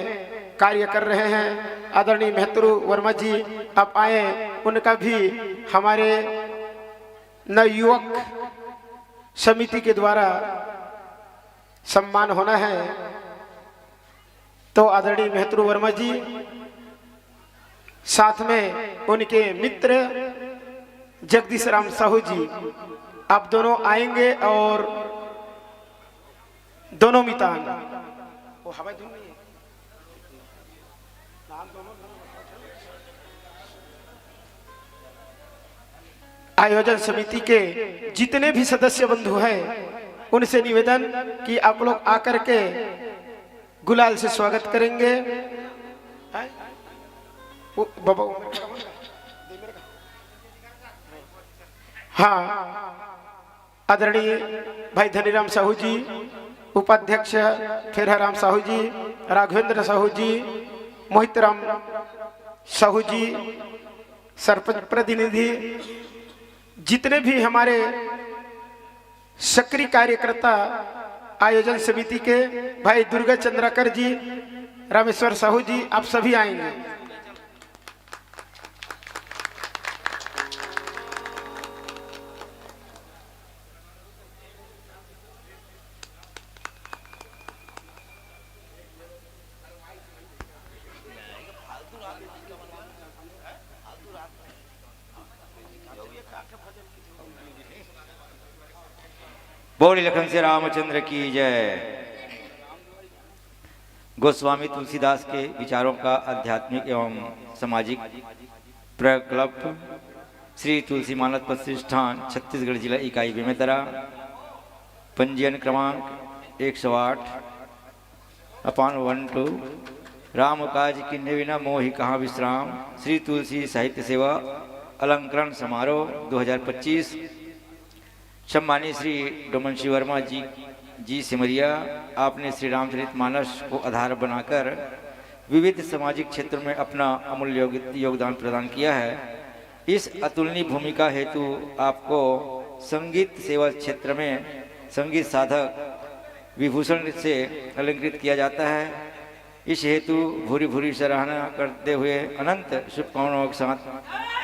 कार्य कर रहे हैं। आदरणीय मेहत्रू वर्मा जी आप आए, उनका भी हमारे नवयुवक समिति के द्वारा सम्मान होना है। तो आदरणीय मेहत्रू वर्मा जी साथ में उनके मित्र जगदीश राम साहू जी, आप दोनों आएंगे और दोनों मितान वो हवा धुन नहीं है। आयोजन समिति के जितने भी सदस्य बंधु हैं उनसे निवेदन कि आप लोग आकर के गुलाल से स्वागत करेंगे। बाबा हाँ, आदरणीय भाई धनीराम साहू जी, उपाध्यक्ष फेराराम साहू जी, राघवेंद्र साहू जी, मोहित राम साहू जी, सरपंच प्रतिनिधि, जितने भी हमारे सक्रिय कार्यकर्ता आयोजन समिति के भाई दुर्गा चंद्राकर जी, रामेश्वर साहू जी, आप सभी आएंगे। बोली लखन से रामचंद्र की जय। गोस्वामी तुलसीदास के विचारों का आध्यात्मिक एवं सामाजिक प्रकल्प श्री तुलसी मानस प्रतिष्ठान छत्तीसगढ़ जिला इकाई बेमेतरा, पंजीयन क्रमांक 108/12 राम काज की निविना मोहि कहाँ विश्राम, श्री तुलसी साहित्य सेवा अलंकरण समारोह 2025। सम्मानित श्री डोमनशी वर्मा जी सिमरिया, आपने श्री रामचरित मानस को आधार बनाकर विविध सामाजिक क्षेत्रों में अपना अमूल्य योगदान प्रदान किया है। इस अतुलनीय भूमिका हेतु आपको संगीत सेवा क्षेत्र में संगीत साधक विभूषण से अलंकृत किया जाता है। इस हेतु भूरी भूरी सराहना करते हुए अनंत शुभकामनाओं के साथ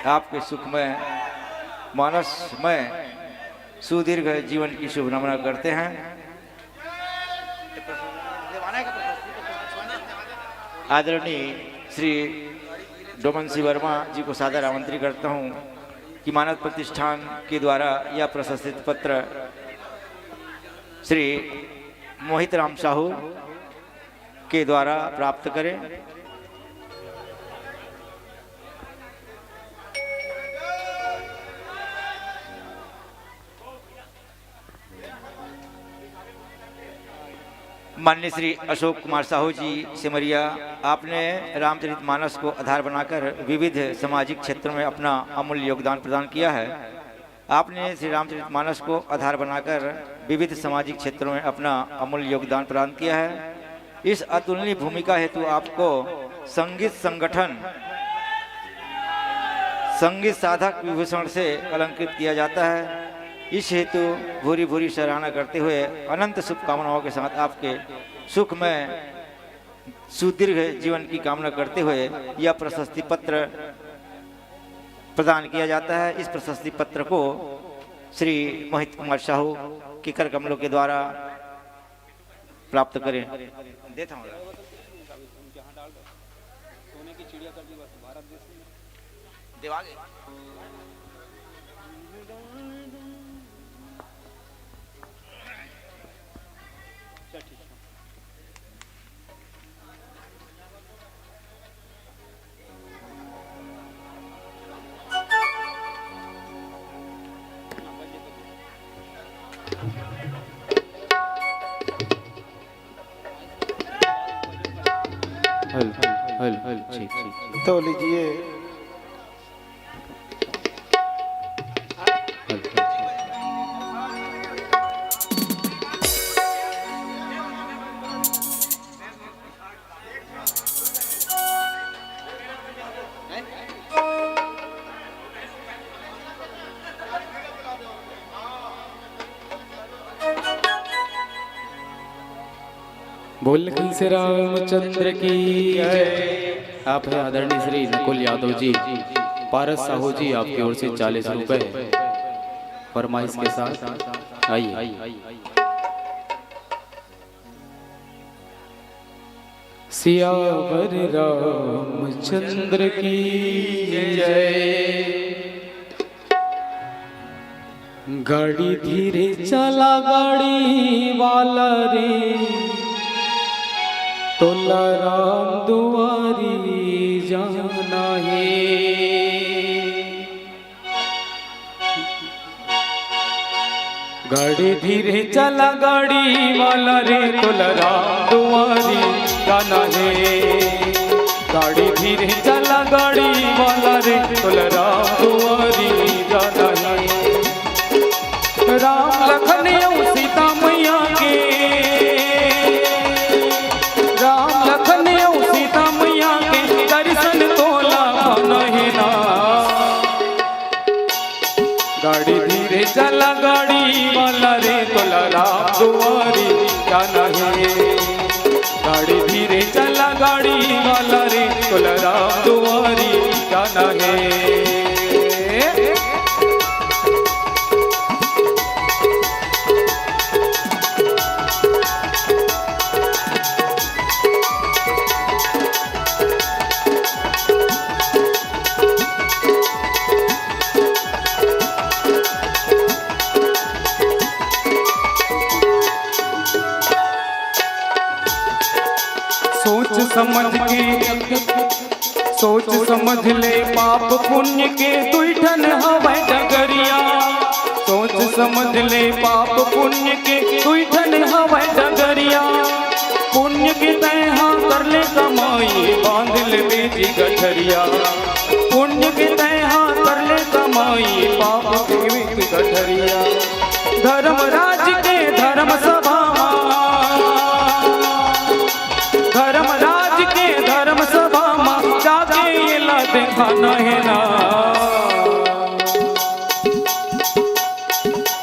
आपके सुखमय मानसमय सुदीर्घ जीवन की शुभकामना करते हैं। आदरणीय श्री डोमनसी वर्मा जी को सादर आमंत्रित करता हूं कि मानस प्रतिष्ठान के द्वारा यह प्रशस्ति पत्र श्री मोहित राम साहू के द्वारा प्राप्त करें। माननीय श्री अशोक कुमार साहू जी सिमरिया, आपने रामचरित मानस को आधार बनाकर विविध सामाजिक क्षेत्रों में अपना अमूल्य योगदान प्रदान किया है। आपने श्री रामचरित मानस को आधार बनाकर विविध सामाजिक क्षेत्रों में अपना अमूल्य योगदान प्रदान किया है। इस अतुलनीय भूमिका हेतु आपको संगीत संगठन संगीत साधक विभूषण से अलंकृत किया जाता है। इस हेतु भूरी भूरी सराहना करते हुए अनंत शुभकामनाओं के साथ आपके सुखमय सुदीर्घ जीवन की कामना करते हुए यह प्रशस्ति पत्र प्रदान किया जाता है। इस प्रशस्ति पत्र को श्री मोहित कुमार साहू के कर कमलों के द्वारा प्राप्त करें। देता हूँ देवागे। हल ठीक ठीक तो लीजिए। बोल लखन से रामचंद्र की जय। आप हैं आदरणीय श्री नकुल यादव जी, पारस साहू जी, आपकी ओर से 40 रुपए फरमाइश के साथ आइए। सियावर रामचंद्र की जय। गाड़ी धीरे चला गाड़ी वाला रे, तोला राम दुआरी जाना है। गाड़ी धीरे चला गाड़ी वाला रे तोला राम दुआरी जाना है। गाड़ी धीरे चला गाड़ी वाला रे तोला राम दुआरी जाना है। राम लखन और सीता मैया के, राम लखन और सीता मैया के दर्शन तोला पाना है ना। गाड़ी धीरे चला गाड़ी वाला रे तोला राम दुआरी जाना है। गाड़ी धीरे चला गाड़ी वाला रे तोला राम दुआरी जाना है। सोच समझ ले पाप पुण्य के दुईठन हवै डगरिया। सोच समझ ले पाप पुण्य के दुईठन हवै डगरिया। पुण्य के तैहा कर ले कमाई बांध ले बेटी गठरिया। पुण्य के तैहा कर ले कमाई पाप के बेटी गठरिया। धर्मराज के धर्म सभा, धर्मराज के धर्म सभा में जाके ये ला दिखाना है ना।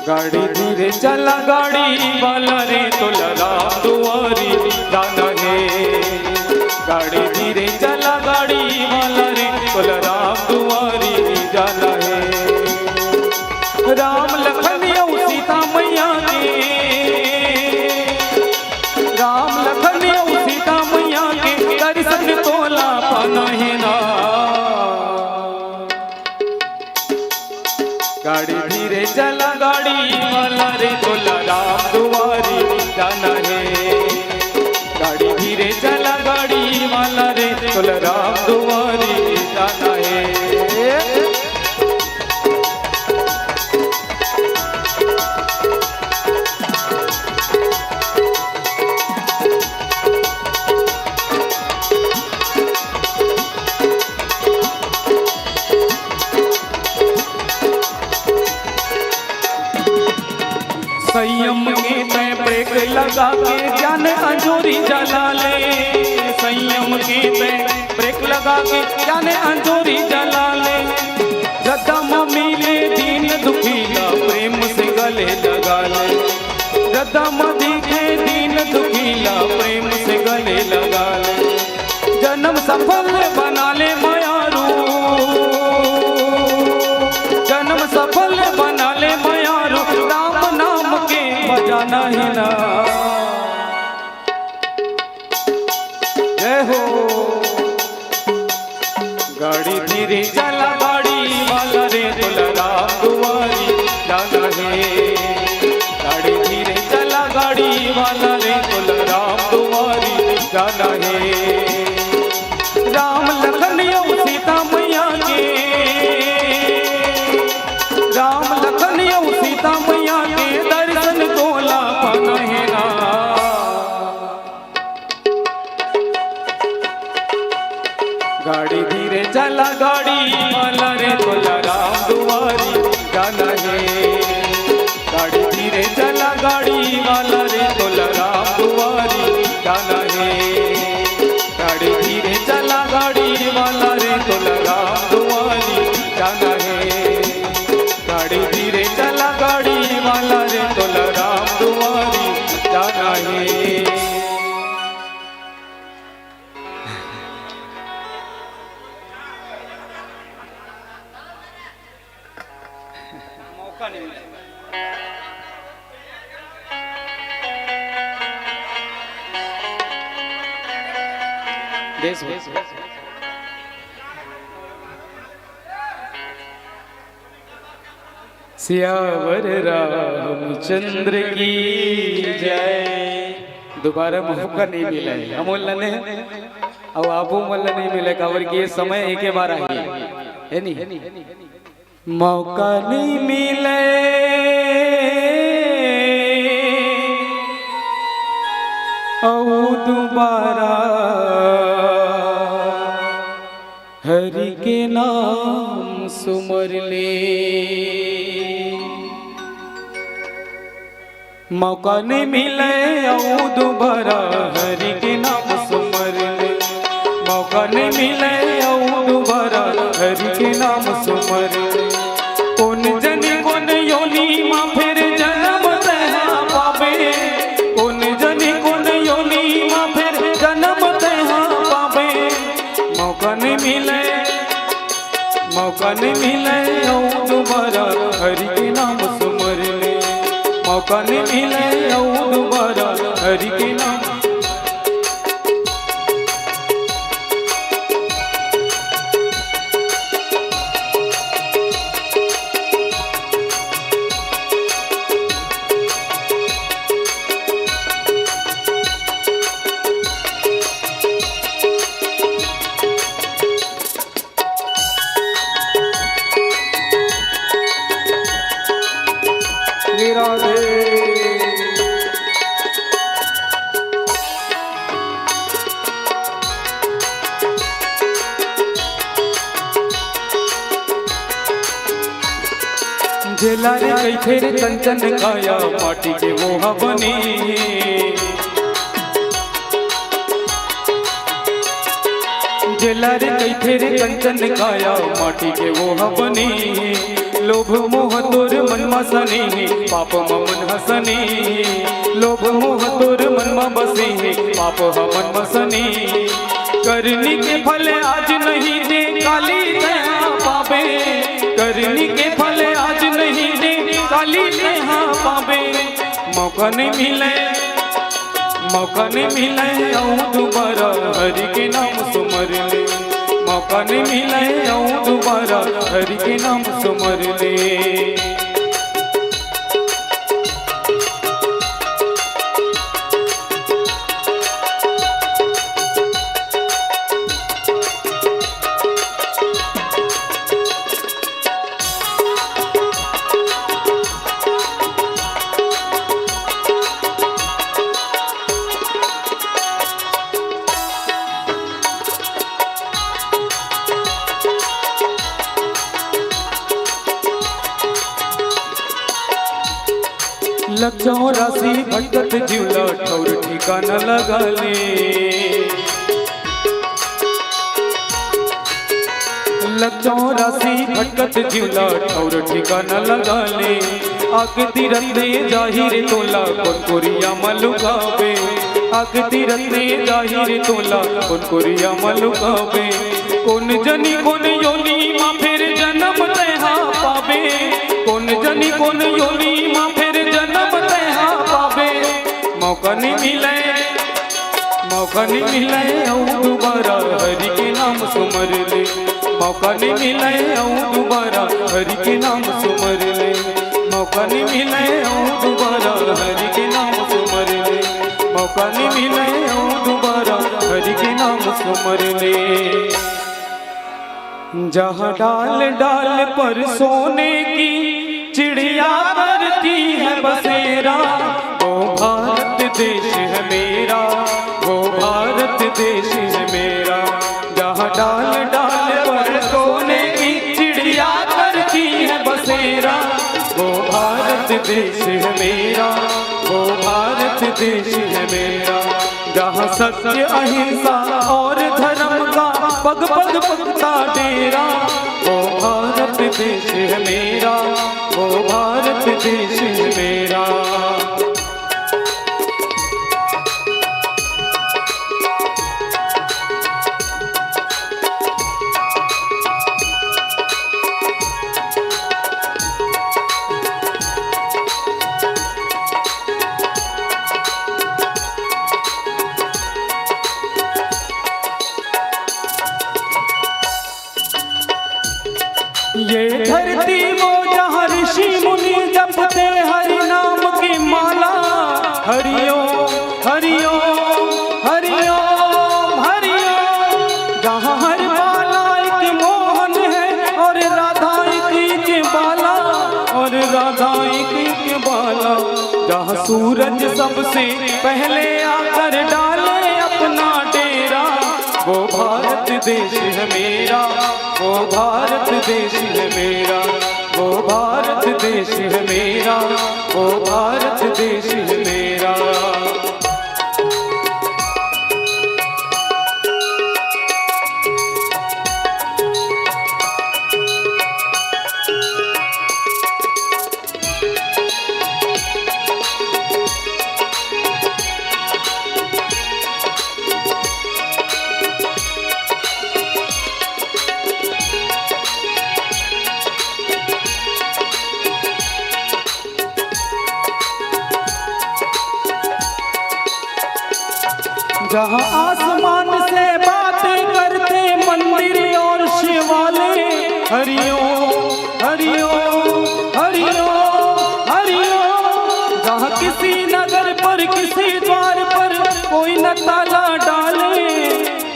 गाड़ी धीरे चला गाड़ी वाला रे तोला राम दुआरी जाना है। गाड़ी धीरे चला गाड़ी वाला रे तोला राम दुआरी जाना है। राम लखन और सीता मैया के, राम लखन और सीता मैया के दर्शन तोला पाना है ना। गाड़ी धीरे चला गाड़ी वाला रे तोला राम दुआरी जाना है। गाड़ी धीरे चला गाड़ी वाला रे तोला राम दुआरी जाना है। संयम के तय ब्रेक लगा के जाने अंजोरी जला ले। संयम के तय ब्रेक लगा के जाने अंजोरी जला ले। रदम मिले दीन दुखीला प्रेम से गले लगा ले। रदम दिखे दीन दुखीला प्रेम से गले लगा ले। जन्म सफल बना ले मायारू, जन्म सफल बना ले मायारू। राम नाम के बजाना है ना। जय हो। गाड़ी धीरे चला गाड़ी वाला रे तोला राम दुआरी जाना है। गाड़ी धीरे चला गाड़ी वाला रे तोला राम दुआरी जाना है। राम लखन और सीता मैया के, राम लखन और सीता मैया के दर्शन तोला पाना है ना। गाड़ी धीरे चला गाड़ी वाला रे तोला राम दुआरी जाना है। गाड़ी धीरे चला गाड़ी वाला रे तोला राम दुआरी जाना है। गाड़ी धीरे चला गाड़ी वाला रे तोला राम दुआरी जाना है। गाड़ी धीरे चला गाड़ी वाला रे तोला राम दुआरी जाना है। मौका नहीं मिला। देश सियावर रामचंद्र की जय। दोबारा मौका नहीं मिला है अमोल्ला ने और आपू मल्ला नहीं मिला कवर किए समय एक बार आई है नहीं। मौका नहीं मिले दोबारा हरि के नाम सुमर ले। मौका नहीं मिले आओ दोबारा हरि के नाम सुमर ले। मौका नहीं मिले आओ दोबारा हरि के नाम सुमर ले। कौन जनी कौन योनी माँ फिर जन्म तहा पावे। कौन जनी कौन योनी माँ फिर जन्म तहा पावे। मौका नहीं मिले आओ दोबारा हरि के नाम सुमर ले। मौका नहीं मिले आओ दोबारा हरि के नाम। जेला रे कई फेर कंचन काया माटी के वो बने। जेला रे कई फेर कंचन काया माटी के वो बने। लोभ मोह तोर मन मसने पाप मन हसने। लोभ मोह तोर मन बसे पाप मन मसने। करनी के फल आज नहीं दे काली दया पावे। करनी के फल आज नहीं दे काली दया पावे। मौका नहीं मिले आओ दोबारा हरि के नाम सुमर ले। मौका नहीं मिले आओ दोबारा हरि के नाम सुमर ले। लग चौरासी भटकत जीवला ठौर ठिकाना लगा ले। लग चौरासी भटकत जीवला ठौर ठिकाना लगा ले। आग तीरथ ने जाहिर तोला कौन कोरिया मलुकावे। आग तीरथ ने जाहिर तोला कौन कोरिया मलुकावे। कौन जनी कौन योनी माँ फिर जन्म तहा पावे। कौन जनी कौन योनी माँ फिर जन्म तहा पावे। मौका नहीं मिले आओ दोबारा हरि के नाम सुमर ले। मौका नहीं मिले आओ दोबारा हरि के नाम सुमर ले। मौका नहीं मिले आओ दोबारा हरि के नाम सुमर ले। मौका नहीं मिले आओ दोबारा हरि के नाम सुमर ले। जहाँ डाल डाल पर सोने की चिड़िया करती है बसेरा। वो भारत देश है मेरा। वो भारत देश है मेरा। जहाँ डाल डाल पर सोने की चिड़िया करती है बसेरा। वो भारत देश है मेरा। वो भारत देश है मेरा। जहाँ सत्य अहिंसा और धर्म का पग पग पगता डेरा। वो भारत देश है मेरा। वो भारत देश है मेरा। ये धरती वो जहाँ ऋषि मुनि जपते हरि नाम की माला। हरिओम हरिओम हरिओम हरिओम। जहाँ हर बाला एक मोहन है और राधा एक बाला। और राधा एक बाला। जहाँ सूरज सबसे पहले आकर डाले वो भारत देश है मेरा, वो भारत देश है मेरा, वो भारत देश है मेरा, वो भारत देश है मेरा। जहाँ आसमान से बातें करते मंदिर और शिवालय, हरिओम हरिओम हरिओम हरिओम। जहाँ किसी नगर पर किसी द्वार पर कोई न ताला डाले,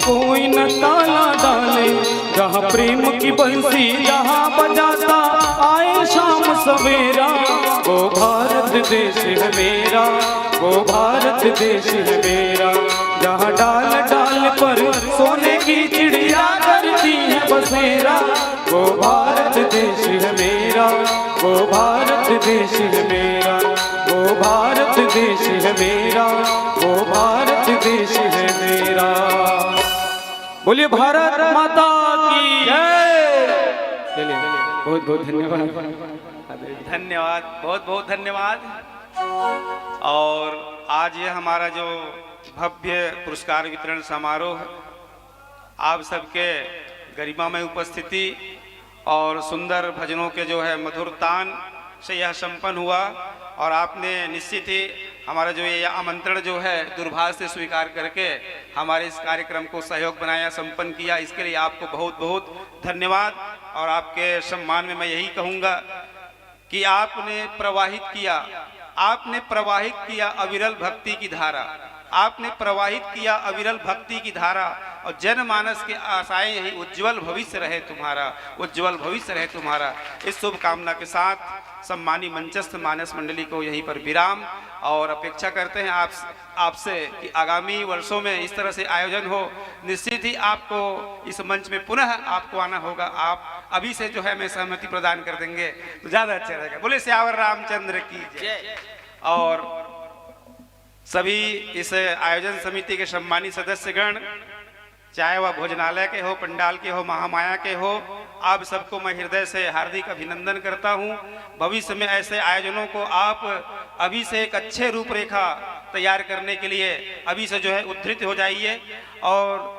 कोई न ताला डाले। जहाँ प्रेम की बंसी जहाँ बजाता आए शाम सवेरा, वो भारत देश है मेरा, वो भारत देश है मेरा। जहाँ डाल डाल पर सोने की चिड़िया करती है बसेरा, वो भारत देश है मेरा, वो भारत देश है मेरा, वो भारत देश है मेरा, वो भारत देश है मेरा। बोलिए भारत माता की जय। चलिए बहुत बहुत धन्यवाद। धन्यवाद, बहुत बहुत धन्यवाद। और आज ये हमारा जो भव्य पुरस्कार वितरण समारोह, आप सबके गरिमामय उपस्थिति और सुंदर भजनों के जो है मधुर तान से यह संपन्न हुआ। और आपने निश्चित ही हमारा जो ये आमंत्रण जो है दुर्भाग्य से स्वीकार करके हमारे इस कार्यक्रम को सहयोग बनाया, संपन्न किया, इसके लिए आपको बहुत बहुत धन्यवाद। और आपके सम्मान में मैं यही कहूँगा कि आपने प्रवाहित किया अविरल भक्ति की धारा, आपने प्रवाहित किया अविरल भक्ति की धारा। और जनमानस के आशाएं यही उज्जवल भविष्य रहे तुम्हारा, उज्जवल भविष्य रहे तुम्हारा। इस शुभकामना के साथ सम्मानी मंचस्थ मानस मंडली को यहीं पर विराम, और अपेक्षा करते हैं आपसे कि आगामी वर्षों में इस तरह से आयोजन हो। निश्चित ही आपको इस मंच में पुनः आपको आना होगा। आप अभी से जो है मैं सहमति प्रदान कर देंगे तो ज़्यादा अच्छा रहेगा। बोले सियावर रामचंद्र की जय। और सभी इस आयोजन समिति के सम्मानित सदस्यगण, चाहे वह भोजनालय के हो, पंडाल के हो, महामाया के हो, आप सबको मैं हृदय से हार्दिक अभिनंदन करता हूं। भविष्य में ऐसे आयोजनों को आप अभी से एक अच्छे रूपरेखा तैयार करने के लिए अभी से जो है उद्धृत हो जाइए। और